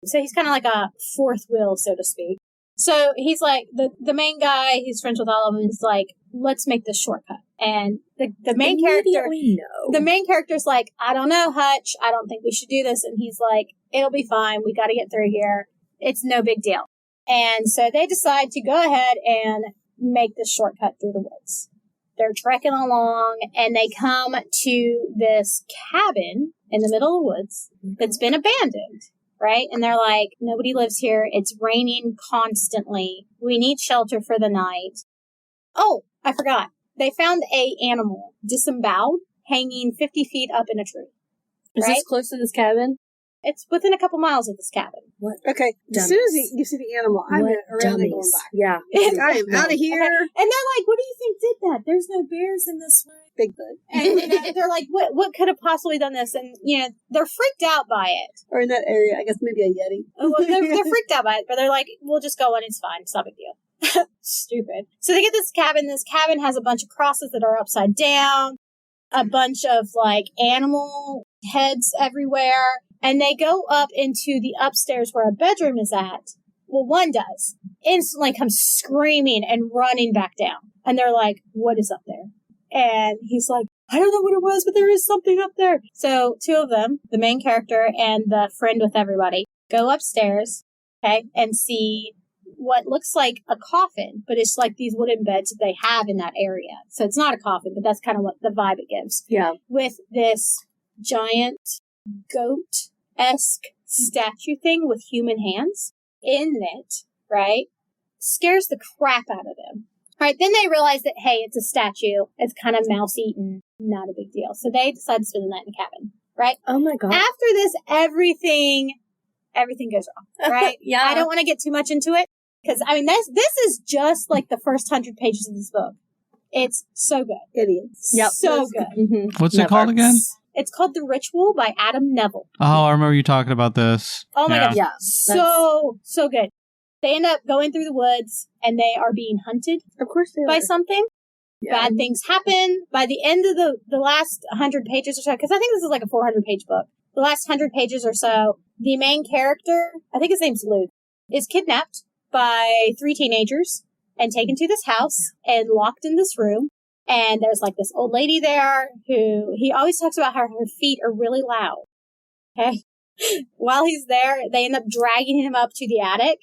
So he's kind of like a 4th wheel, so to speak. So he's like, the main guy who's friends with all of them is like, let's make this shortcut. And the main character's like, I don't know, Hutch. I don't think we should do this. And he's like, it'll be fine. We got to get through here. It's no big deal. And so they decide to go ahead and make this shortcut through the woods. They're trekking along and they come to this cabin in the middle of the woods that's been abandoned. Right? And they're like, nobody lives here. It's raining constantly. We need shelter for the night. Oh, I forgot. They found a animal disemboweled, hanging 50 feet up in a tree. Is this close to this cabin? It's within a couple miles of this cabin. What? Okay. Dummies. As soon as you see the animal, I'm around and going back. Yeah. I am out of here. Okay. And they're like, what do you think did that? There's no bears in this way. Bigfoot. And they're like, what could have possibly done this? And, they're freaked out by it. Or in that area, I guess maybe a Yeti. Well, they're freaked out by it, but they're like, we'll just go on. It's fine. It's not a big deal. Stupid. So they get this cabin. This cabin has a bunch of crosses that are upside down, a bunch of animal heads everywhere. And they go up into the upstairs where a bedroom is at. Well, one does. Instantly comes screaming and running back down. And they're like, what is up there? And he's like, I don't know what it was, but there is something up there. So 2 of them, the main character and the friend with everybody, go upstairs, okay, and see what looks like a coffin, but it's like these wooden beds that they have in that area. So it's not a coffin, but that's kind of what the vibe it gives. Yeah. With this giant goat-esque statue thing with human hands in it, right? Scares the crap out of them. Right, then they realize that, hey, it's a statue. It's kind of mouse-eaten. Not a big deal. So they decide to spend the night in the cabin, right? Oh, my God. After this, everything goes wrong, right? Yeah. I don't want to get too much into it, because, I mean, this is just like the first 100 pages of this book. It's so good. Idiots. Yep. So good. Mm-hmm. What's it called again? It's called The Ritual by Adam Neville. Oh, I remember you talking about this. Oh, my God. Yeah. So good. They end up going through the woods, and they are being hunted Of course they by are. something. Yeah. Bad things happen. By the end of the last 100 pages or so, because I think this is like a 400-page book, the last 100 pages or so, the main character, I think his name's Luke, is kidnapped by 3 teenagers and taken to this house and locked in this room. And there's like this old lady there who he always talks about how her feet are really loud. Okay. While he's there, they end up dragging him up to the attic.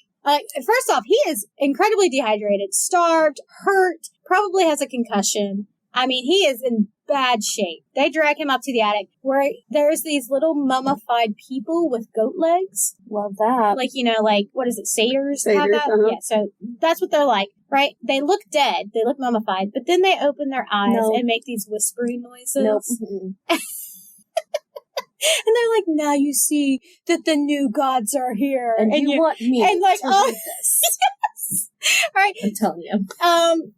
First off, he is incredibly dehydrated, starved, hurt, probably has a concussion. I mean, he is in bad shape. They drag him up to the attic where there's these little mummified people with goat legs. Love that. Like, like, what is it, satyrs? Satyrs, have that? uh-huh. Yeah, so that's what they're like, right? They look dead. They look mummified. But then they open their eyes and make these whispering noises. Nope. And they're like, now you see that the new gods are here. And you want me and like, to oh, read this. yes. All right. I'm telling you.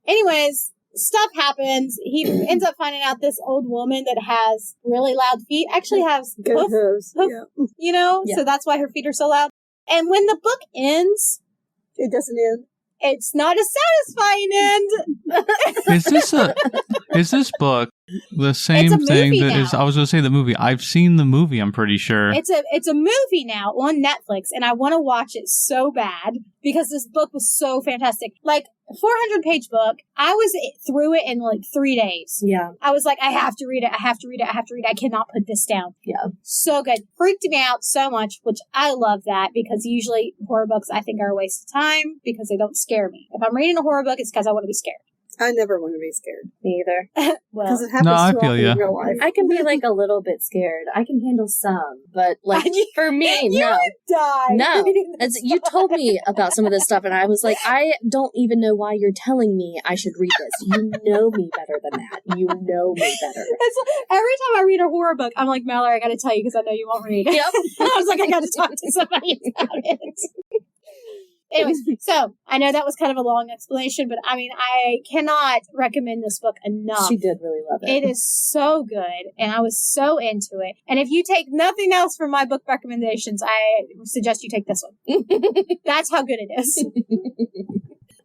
Anyways, stuff happens. He ends up finding out this old woman that has really loud feet actually has Good hooves. hoof, Yeah. Yeah. so that's why her feet are so loud. And when the book ends, It doesn't end. it's not a satisfying end. Is this book the same It's a thing movie that is? now. I was going to say the movie. I've seen the movie. I'm pretty sure. It's a movie now on Netflix, and I want to watch it so bad because this book was so fantastic. Like 400-page book, I was through it in like 3 days. Yeah. I was like, I have to read it. I have to read it. I have to read it. I cannot put this down. Yeah. So good. Freaked me out so much, which I love that because usually horror books I think are a waste of time because they don't scare me. If I'm reading a horror book, it's because I want to be scared. I never want to be scared. Me either. Well, Because it happens No, I too feel often ya. in real life. I can be like a little bit scared. I can handle some, but like for me, no. die. No. You told me about some of this stuff, and I was like, I don't even know why you're telling me I should read this. You know me better than that. You know me better. Every time I read a horror book, I'm like, Mallory, I got to tell you because I know you won't read. Yep. I was like, I got to talk to somebody about it. Anyways, so I know that was kind of a long explanation, but I mean, I cannot recommend this book enough. She did really love it. It is so good, and I was so into it. And if you take nothing else from my book recommendations, I suggest you take this one. That's how good it is.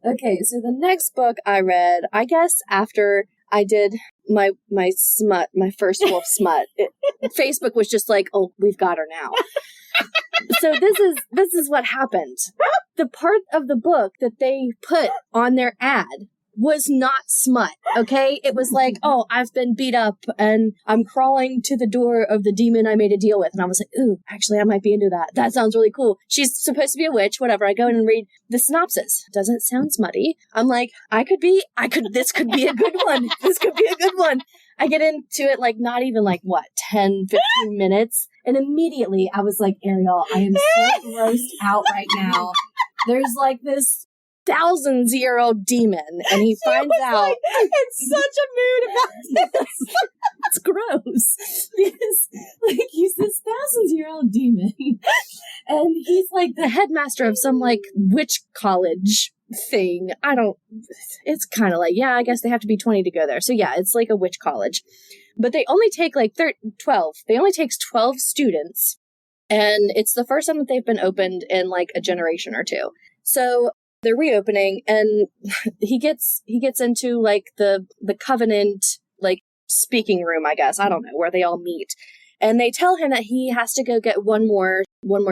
Okay, so the next book I read, I guess after I did my smut, my first wolf smut, Facebook was just like, oh, we've got her now. So this is what happened. The part of the book that they put on their ad was not smut, okay? It was like, oh, I've been beat up and I'm crawling to the door of the demon I made a deal with. And I was like, ooh, actually, I might be into that. That sounds really cool. She's supposed to be a witch, whatever. I go in and read the synopsis. Doesn't sound smutty. I'm like, this could be a good one. This could be a good one. I get into it like not even like 10, 15 minutes. And immediately I was like, Ariel, I am so grossed out right now. There's like this 1,000-year-old demon, and he finds out. Like, it's such a mood about this. It's gross because like he's this 1,000-year-old demon, and he's like the headmaster of some like witch college thing. It's kind of like, yeah, I guess they have to be 20 to go there. So yeah, it's like a witch college, but they only take like 12. They only takes 12 students, and it's the first time that they've been opened in like a generation or two. So they're reopening, and he gets into like the covenant like speaking room, I guess. I don't know, where they all meet. And they tell him that he has to go get one more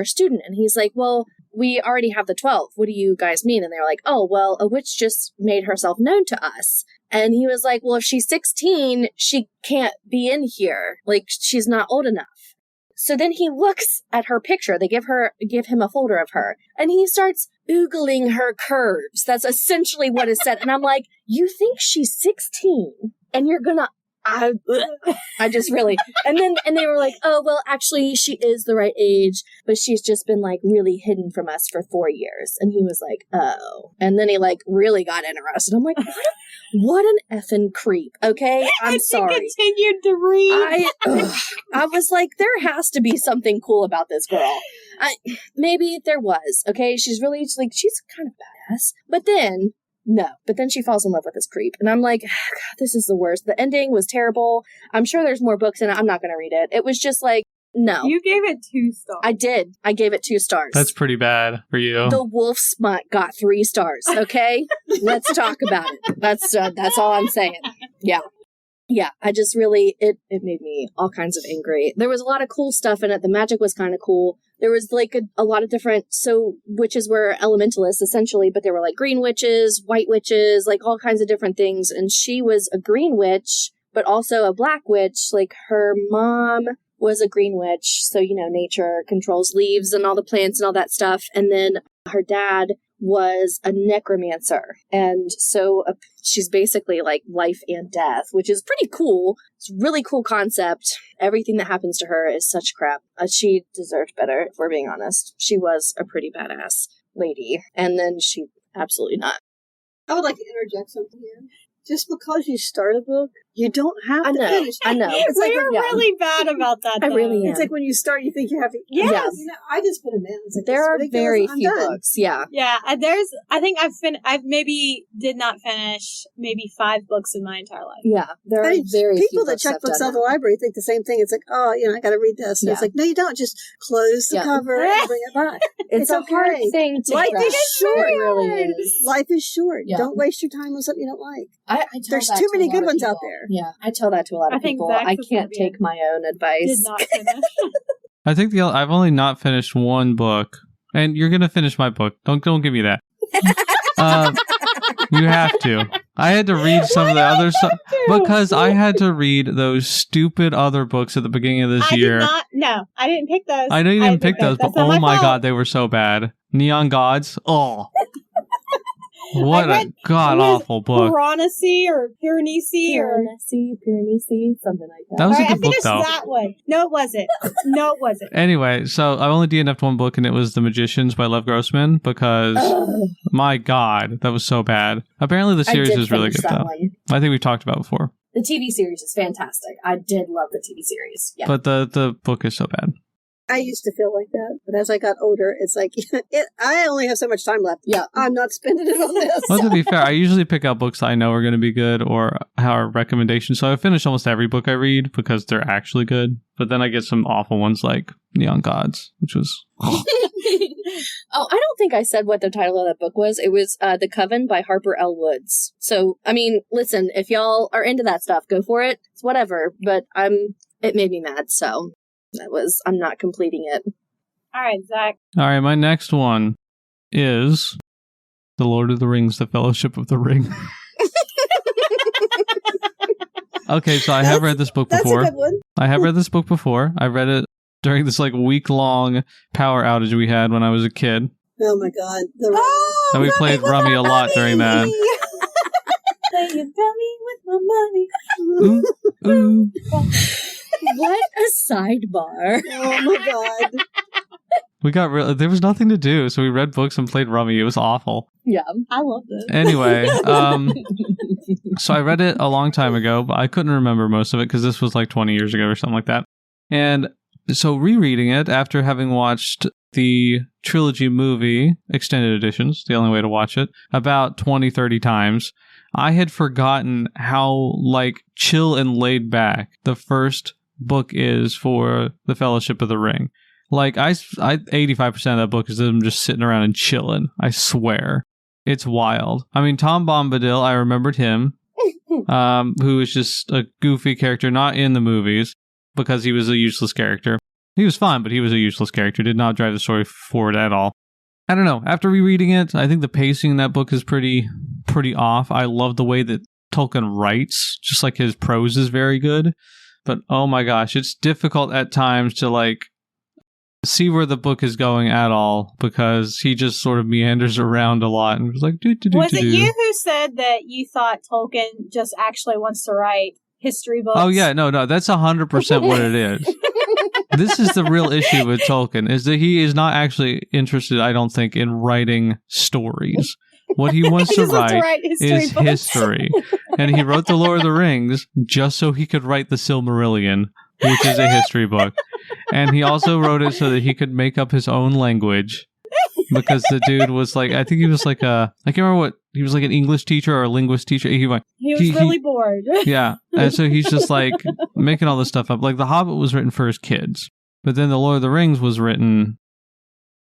student. And he's like, well, we already have the 12. What do you guys mean? And they're like, oh, well, a witch just made herself known to us. And he was like, well, if she's 16, she can't be in here. Like, she's not old enough. So then he looks at her picture. They give him a folder of her, and he starts oogling her curves. That's essentially what is said. And I'm like, you think she's 16 and you're gonna I just really, and they were like, oh, well, actually, she is the right age, but she's just been like really hidden from us for 4 years. And he was like, oh, and then he like really got interested. I'm like, what an effing creep. Okay. I'm sorry. Continued to read. I was like, there has to be something cool about this girl. Maybe there was. Okay. She's really like, she's kind of badass, but then she falls in love with this creep. And I'm like, God, this is the worst. The ending was terrible. I'm sure there's more books in it. I'm not going to read it. It was just like, no. You gave it 2 stars. I did. I gave it 2 stars. That's pretty bad for you. The wolf smut got 3 stars. Okay. Let's talk about it. That's all I'm saying. Yeah. Yeah, I just really, it made me all kinds of angry. There was a lot of cool stuff in it. The magic was kind of cool. There was like a lot of different, so witches were elementalists essentially, but there were like green witches, white witches, like all kinds of different things. And she was a green witch, but also a black witch. Like her mom was a green witch. So, you know, nature controls leaves and all the plants and all that stuff. And then her dad was a necromancer. And so she's basically like life and death, which is pretty cool. It's a really cool concept. Everything that happens to her is such crap. She deserved better, if we're being honest. She was a pretty badass lady. And then she absolutely not. I would like to interject something here. Just because you start a book, you don't have to finish. I know. It's like, We're really bad about that. I really am. It's like when you start, you think you have to. Yes. You know, I just put them in. It's like, there are very I'm few done. books. Yeah. Yeah, I think I've maybe did not finish maybe 5 books in my entire life. Yeah. There are I mean, very few people that books check I've books done out of the library think the same thing. It's like, oh, you know, I got to read this. And Yeah. it's like, no, you don't. Just close the cover and bring it back. It's a okay. hard thing to Life grasp. is short. It really is. Life is short. Yeah. Don't waste your time on something you don't like. I tell There's that too to a many lot good of ones out people. there. Yeah, I tell that to a lot I of think people. Zach's I was can't gonna be take my own advice. Did not finish. I think I've only not finished one book, and you're gonna finish my book. Don't give me that. You have to. I had to read some of the other stuff because I had to read those stupid other books at the beginning of this year. I didn't pick those. I know you didn't pick those, but That's oh not my fault. god, they were so bad. Neon Gods. Oh. What I a read- god awful book. Piranesi or Piranesi or Piranesi, something like that. That was a I good book finished though. that one. No, it wasn't. No, it wasn't. Anyway, so I only DNF'd one book, and it was The Magicians by Lev Grossman, because my god, that was so bad. Apparently the series is really good though. One. I think we've talked about it before. The TV series is fantastic. I did love the TV series. Yeah. But the book is so bad. I used to feel like that, but as I got older, it's like I only have so much time left. Yeah. I'm not spending it on this. Well, to be fair, I usually pick out books I know are going to be good or are recommendations. So I finish almost every book I read because they're actually good. But then I get some awful ones like Neon Gods, which was... Oh, I don't think I said what the title of that book was. It was The Coven by Harper L. Woods. So, I mean, listen, if y'all are into that stuff, go for it. It's whatever. But it made me mad, so I'm not completing it. All right, Zach. All right, my next one is The Lord of the Rings, The Fellowship of the Ring. Okay, so I have read this book before. That's a good one. I have read this book before. I read it during this like week-long power outage we had when I was a kid. Oh my god. And we played Rummy a lot during that. Playing Rummy with my money. Ooh, ooh. What a sidebar. Oh my god. We got there was nothing to do, so we read books and played Rummy. It was awful. Yeah. I love this. Anyway, so I read it a long time ago, but I couldn't remember most of it because this was like 20 years ago or something like that. And so rereading it after having watched the trilogy movie, extended editions, the only way to watch it, about 20, 30 times, I had forgotten how like chill and laid back the first book is for The Fellowship of the Ring. Like, 85% of that book is them just sitting around and chilling. I swear. It's wild. I mean, Tom Bombadil, I remembered him, who was just a goofy character, not in the movies, because he was a useless character. He was fun, but he was a useless character. Did not drive the story forward at all. I don't know. After rereading it, I think the pacing in that book is pretty off. I love the way that Tolkien writes. Just like his prose is very good. But oh my gosh, it's difficult at times to like see where the book is going at all, because he just sort of meanders around a lot and was like, Was it you who said that you thought Tolkien just actually wants to write history books. Oh, yeah. No, that's 100% what it is. This is the real issue with Tolkien, is that he is not actually interested, I don't think, in writing stories. What he wants to write is history. And he wrote The Lord of the Rings just so he could write The Silmarillion, which is a history book. And he also wrote it so that he could make up his own language. Because the dude was like, I think he was like I can't remember what, he was like an English teacher or a linguist teacher. He was really bored. Yeah. And so he's just like making all this stuff up. Like The Hobbit was written for his kids. But then The Lord of the Rings was written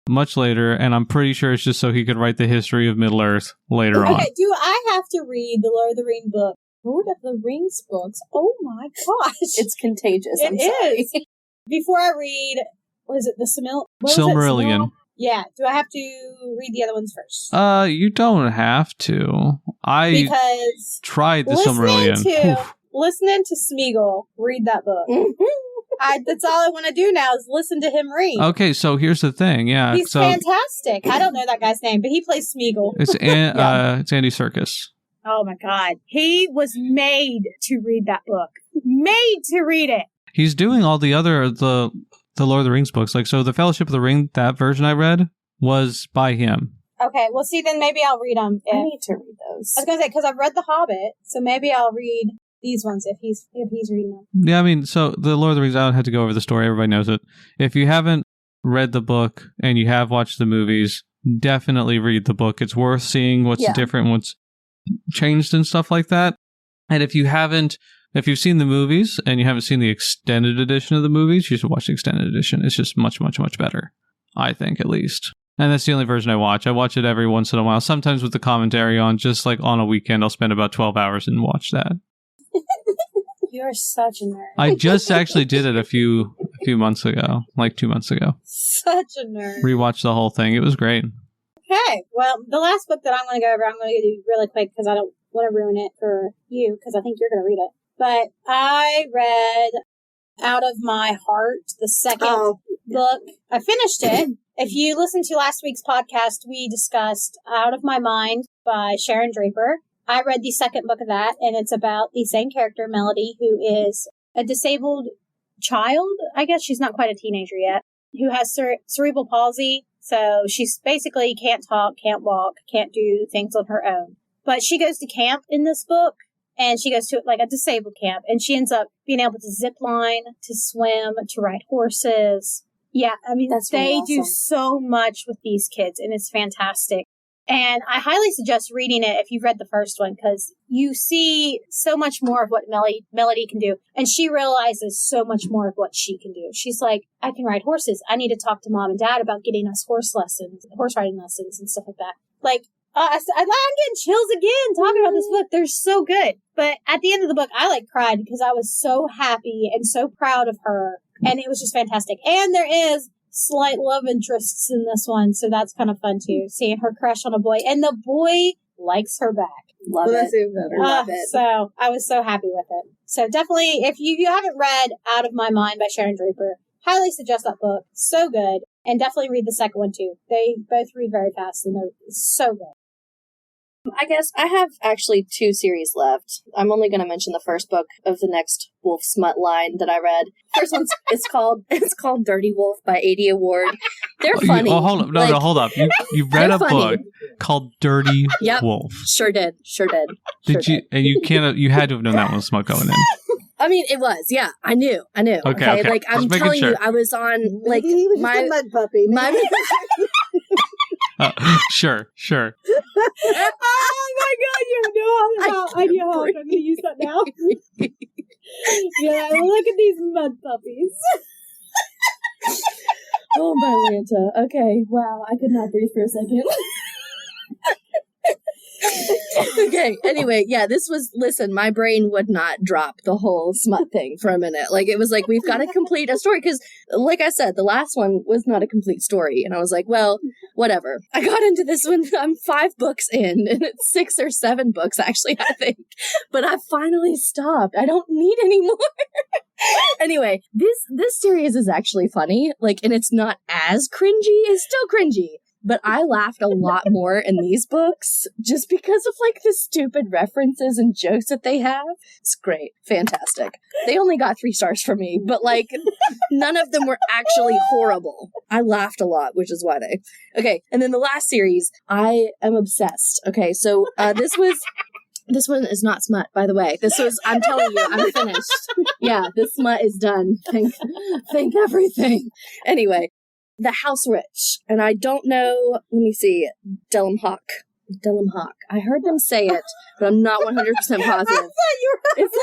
much later. And I'm pretty sure it's just so he could write the history of Middle Earth later on. Okay, do I have to read the Lord of the Rings book? Lord of the Rings books? Oh my gosh. It's contagious. It is. Before I read, what is it? The Silmarillion. Yeah. Do I have to read the other ones first? You don't have to. Because tried the Silmarillion. Listening to Smeagol read that book. That's all I want to do now is listen to him read. Okay, so here's the thing. Yeah, he's fantastic. I don't know that guy's name, but he plays Smeagol. It's it's Andy Serkis. Oh my God, he was made to read that book. Made to read it. He's doing all the other the Lord of the Rings books. Like, so the Fellowship of the Ring, that version I read was by him. Okay, well, see, then maybe I'll read them. I need to read those. I was gonna say because I've read The Hobbit, so maybe I'll read these ones if he's reading them. Yeah, I mean, so the Lord of the Rings, I don't have to go over the story. Everybody knows it. If you haven't read the book and you have watched the movies, definitely read the book. It's worth seeing what's different, what's changed and stuff like that. And if you've seen the movies and you haven't seen the extended edition of the movies, you should watch the extended edition. It's just much, much, much better. I think, at least. And that's the only version I watch. I watch it every once in a while, sometimes with the commentary on. Just like on a weekend, I'll spend about 12 hours and watch that. You're such a nerd. I just actually did it a few months ago, like 2 months ago. Such a nerd. Rewatched the whole thing. It was great. Okay, well, the last book that I'm going to go over, I'm going to do really quick because I don't want to ruin it for you because I think you're going to read it. But I read Out of My Heart, the second book. I finished it. If you listened to last week's podcast, we discussed Out of My Mind by Sharon Draper. I read the second book of that, and it's about the same character, Melody, who is a disabled child. I guess she's not quite a teenager yet, who has cerebral palsy. So she's basically can't talk, can't walk, can't do things on her own. But she goes to camp in this book, and she goes to like a disabled camp, and she ends up being able to zip line, to swim, to ride horses. Yeah, I mean, they do so much with these kids, and it's fantastic. And I highly suggest reading it if you've read the first one, because you see so much more of what Melody can do. And she realizes so much more of what she can do. She's like, I can ride horses. I need to talk to mom and dad about getting us horse riding lessons and stuff like that. Like, I'm getting chills again talking about this book. They're so good. But at the end of the book, I cried because I was so happy and so proud of her. And it was just fantastic. And there is slight love interests in this one, so that's kind of fun too, seeing her crush on a boy, and the boy likes her back. Love it. Love it. So I was so happy with it. So definitely, if you haven't read Out of My Mind by Sharon Draper, highly suggest that book. So good. And definitely read the second one too. They both read very fast, and they're so good. I guess I have actually 2 series left. I'm only going to mention the first book of the next Wolf Smut line that I read. First one's it's called Dirty Wolf by A.D. Award. They're funny. Hold up. No, hold up. You read a book called Dirty Wolf. Sure did. Did you? And you had to have known that one was Smut going in. I mean, it was. Yeah, I knew. Okay. Like, I'm telling you, I was on like he was just a mud puppy. Sure. Oh my God, you have no idea how I'm going to use that now. Yeah, look at these mud puppies. Oh my Lanta. Okay, wow, I could not breathe for a second. Okay, anyway, yeah, listen, my brain would not drop the whole Smut thing for a minute. Like, it was like, we've got to complete a story, because, like I said, the last one was not a complete story, and I was like, well, whatever. I got into this one, I'm 5 books in, and it's 6 or 7 books, actually, I think, but I finally stopped. I don't need any more. Anyway, this series is actually funny, like, and it's not as cringy. It's still cringy. But I laughed a lot more in these books just because of like the stupid references and jokes that they have. It's great. Fantastic. They only got 3 stars from me, but like none of them were actually horrible. I laughed a lot, which is why they... Okay, and then the last series, I am obsessed. Okay, so this one is not Smut, by the way. I'm telling you, I'm finished. Yeah, this Smut is done. Thank everything. Anyway, The House Witch. And I don't know, let me see, Delham Hawk. I heard them say it, but I'm not 100% positive. I thought you were right for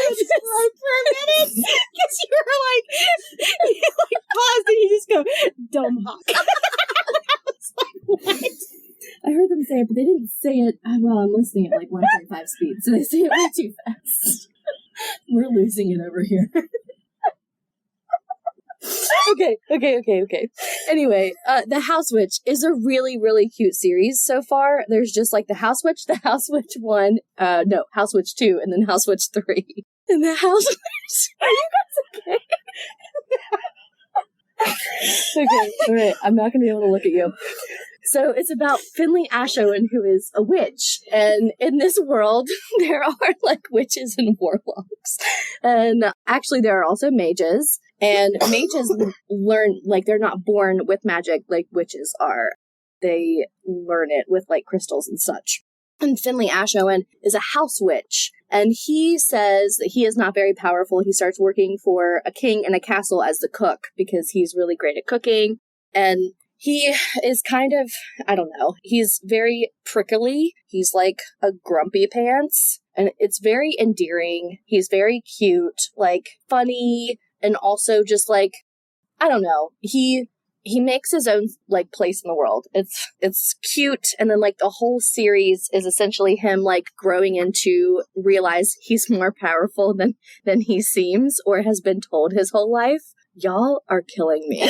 a minute. Because you paused and you just go, Delham Hawk. I was like, what? I heard them say it, but they didn't say it. Well, I'm listening at like 1.5 speed, so they say it way too fast. We're losing it over here. Okay. Anyway, The House Witch is a really, really cute series so far. There's just like The House Witch 1, House Witch 2, and then House Witch 3. And The House Witch... Are you guys okay? Okay, alright, I'm not gonna be able to look at you. So it's about Finley Ashowen, who is a witch. And in this world, there are like witches and warlocks. And actually there are also mages. And mages learn, like they're not born with magic like witches are. They learn it with like crystals and such. And Finley Ashowen is a house witch. And he says that he is not very powerful. He starts working for a king in a castle as the cook because he's really great at cooking. And he is kind of, I don't know, he's very prickly. He's like a grumpy pants. And it's very endearing. He's very cute, like funny, and also just like, I don't know, he makes his own like place in the world. It's cute. And then like the whole series is essentially him like growing into realize he's more powerful than he seems or has been told his whole life. Y'all are killing me.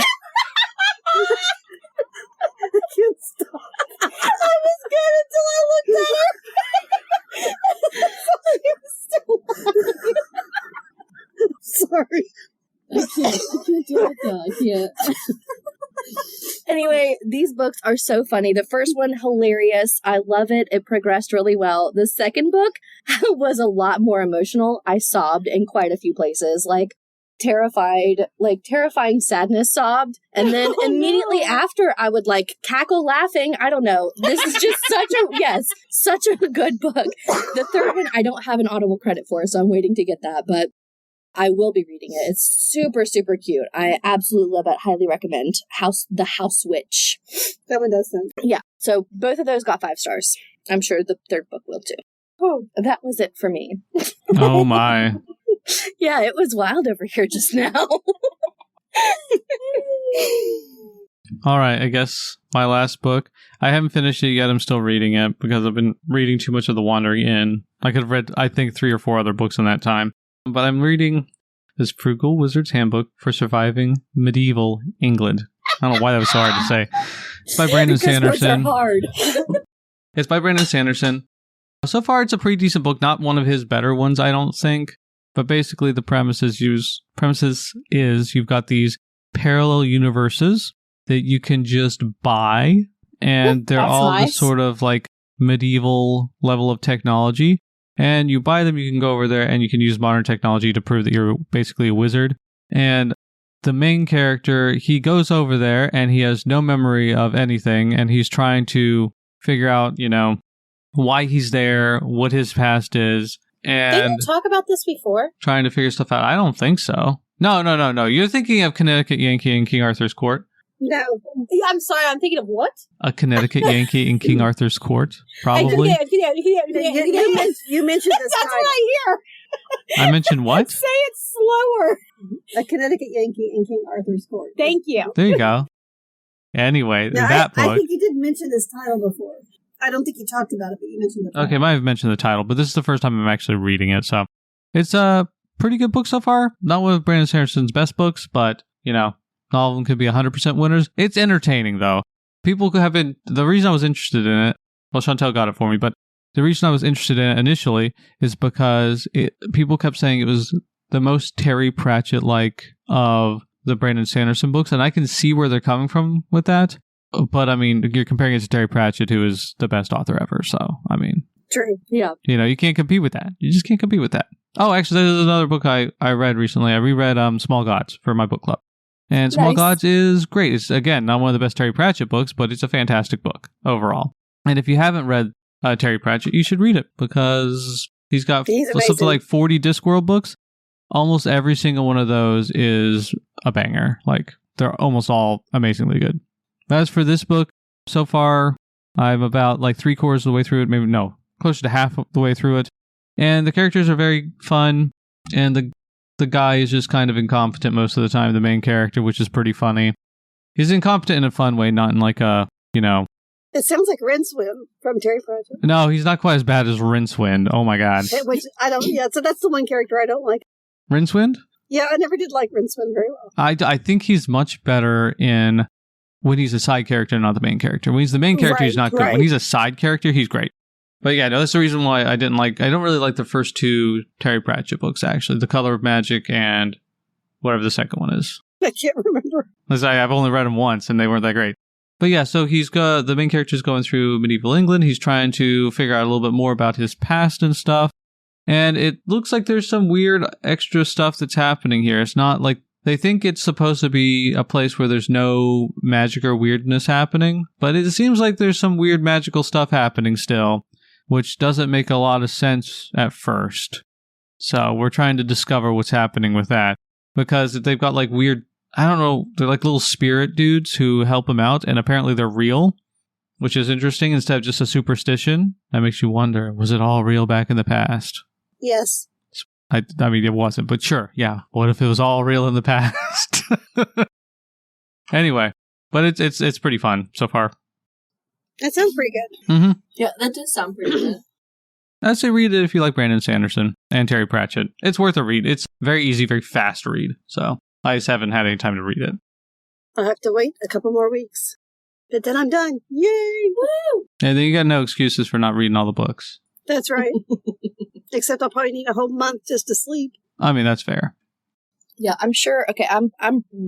I can't stop. I was good until I looked at her. Sorry. I can't do it though. I can't. Anyway, these books are so funny. The first one, hilarious. I love it. It progressed really well. The second book was a lot more emotional. I sobbed in quite a few places. Like, terrifying sadness sobbed. And then immediately after I would like cackle laughing. I don't know. This is just such a good book. The third one I don't have an Audible credit for, so I'm waiting to get that, but I will be reading it. It's super, super cute. I absolutely love it. Highly recommend. The House Witch. That one does sound. Yeah. So both of those got 5 stars. I'm sure the third book will too. Oh, that was it for me. Oh my. Yeah, it was wild over here just now. All right, I guess my last book. I haven't finished it yet. I'm still reading it because I've been reading too much of The Wandering Inn. I could have read, I think, 3 or 4 other books in that time. But I'm reading this Frugal Wizard's Handbook for Surviving Medieval England. I don't know why that was so hard to say. It's by Brandon Sanderson. Words are hard. It's by Brandon Sanderson. So far, it's a pretty decent book. Not one of his better ones, I don't think. But basically, the premises is you've got these parallel universes that you can just buy, and they're all nice. this sort of like medieval level of technology. And you buy them, you can go over there, and you can use modern technology to prove that you're basically a wizard. And the main character, he goes over there, and he has no memory of anything, and he's trying to figure out, why he's there, what his past is, and Didn't you talk about this before? trying to figure stuff out. I don't think so. No. You're thinking of Connecticut Yankee in King Arthur's Court. No. Yeah, I'm sorry, I'm thinking of what? A Connecticut Yankee in King Arthur's Court, probably. You mentioned this That's what I hear. I mentioned what? Say it slower. A Connecticut Yankee in King Arthur's Court. Thank you. There you go. Anyway, Now, that I book. think you did mention this title before. I don't think you talked about it, but you mentioned the title. Okay, I might have mentioned the title, but this is the first time I'm actually reading it, so it's a pretty good book so far. Not one of Brandon Sanderson's best books, but, not all of them could be 100% winners. It's entertaining, though. People have been... The reason I was interested in it... Well, Chantel got it for me, but the reason I was interested in it initially is because people kept saying it was the most Terry Pratchett-like of the Brandon Sanderson books, and I can see where they're coming from with that. But I mean, you're comparing it to Terry Pratchett, who is the best author ever. So, I mean, True. Yeah. you can't compete with that. You just can't compete with that. Oh, actually, there's another book I read recently. I reread Small Gods for my book club. And Small Gods is great. It's, again, not one of the best Terry Pratchett books, but it's a fantastic book overall. And if you haven't read Terry Pratchett, you should read it because he's got something like 40 Discworld books. Almost every single one of those is a banger. Like, they're almost all amazingly good. As for this book, so far, I'm about like 3/4 of the way through it. Maybe, no, closer to half of the way through it. And the characters are very fun. And the guy is just kind of incompetent most of the time, the main character, which is pretty funny. He's incompetent in a fun way, not in like a, It sounds like Rincewind from Terry Pratchett. No, he's not quite as bad as Rincewind. Oh my god. Which I don't, so that's the one character I don't like. Rincewind? Yeah, I never did like Rincewind very well. I think he's much better when he's a side character, not the main character. When he's the main character, he's not good. When he's a side character, he's great. But yeah, no, that's the reason why I don't really like the first two Terry Pratchett books, actually. The Color of Magic and whatever the second one is. I can't remember. I've only read them once and they weren't that great. But yeah, so the main character's going through medieval England. He's trying to figure out a little bit more about his past and stuff. And it looks like there's some weird extra stuff that's happening here. It's not like they think it's supposed to be a place where there's no magic or weirdness happening, but it seems like there's some weird magical stuff happening still, which doesn't make a lot of sense at first. So we're trying to discover what's happening with that, because they've got like weird, I don't know, they're like little spirit dudes who help him out, and apparently they're real, which is interesting instead of just a superstition. That makes you wonder, was it all real back in the past? Yes. I mean, it wasn't, but sure, yeah. What if it was all real in the past? Anyway, but it's pretty fun so far. That sounds pretty good. Mm-hmm. Yeah, that does sound pretty good. I'd say read it if you like Brandon Sanderson and Terry Pratchett. It's worth a read. It's very easy, very fast read. So I just haven't had any time to read it. I'll have to wait a couple more weeks. But then I'm done. Yay! Woo! And then you got no excuses for not reading all the books. That's right. Except I'll probably need a whole month just to sleep. I mean, that's fair. Yeah, I'm sure. Okay, I'm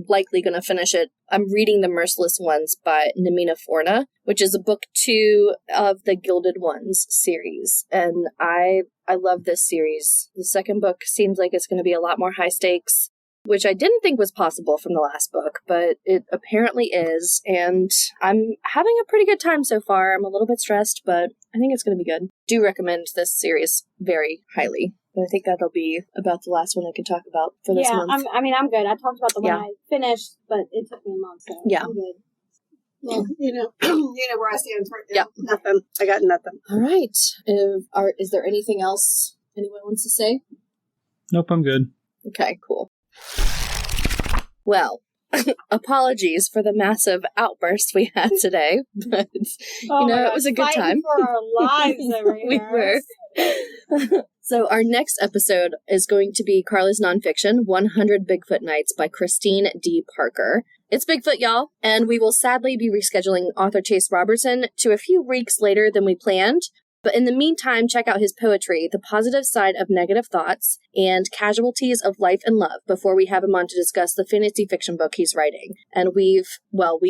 likely going to finish it. I'm reading The Merciless Ones by Namina Forna, which is a book 2 of the Gilded Ones series. And I love this series. The second book seems like it's going to be a lot more high stakes, which I didn't think was possible from the last book, but it apparently is. And I'm having a pretty good time so far. I'm a little bit stressed, but I think it's going to be good. Do recommend this series very highly. But I think that'll be about the last one I can talk about for this month. I'm good. I talked about the one I finished, but it took me a month, so I'm good. Well, you know where I stand right now. Yep. Nothing. I got nothing. All right. Is there anything else anyone wants to say? Nope, I'm good. Okay, cool. Well, apologies for the massive outburst we had today, but it was a good time. For our lives over here. We were. So our next episode is going to be Carla's nonfiction, 100 Bigfoot Nights by Christine D. Parker. It's Bigfoot, y'all, and we will sadly be rescheduling author Chase Robertson to a few weeks later than we planned. But in the meantime, check out his poetry, The Positive Side of Negative Thoughts, and Casualties of Life and Love, before we have him on to discuss the fantasy fiction book he's writing. And we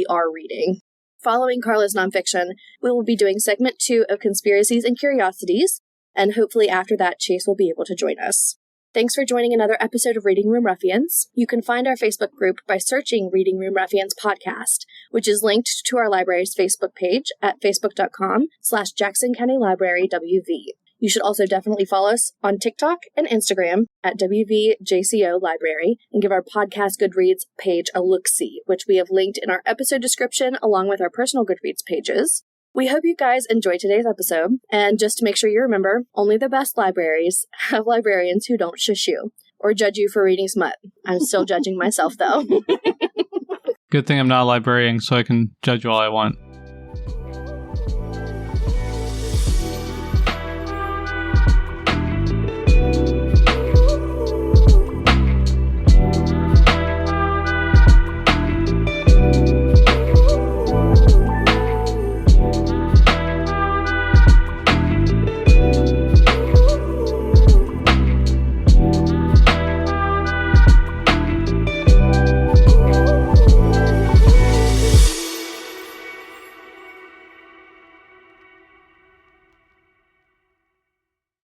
are reading. Following Carla's nonfiction, we will be doing segment 2 of Conspiracies and Curiosities, and hopefully after that, Chase will be able to join us. Thanks for joining another episode of Reading Room Ruffians. You can find our Facebook group by searching Reading Room Ruffians Podcast, which is linked to our library's Facebook page at facebook.com/Jackson County Library WV. You should also definitely follow us on TikTok and Instagram at WVJCO Library and give our podcast Goodreads page a look-see, which we have linked in our episode description along with our personal Goodreads pages. We hope you guys enjoyed today's episode, and just to make sure you remember, only the best libraries have librarians who don't shush you or judge you for reading smut. I'm still judging myself, though. Good thing I'm not a librarian, so I can judge you all I want.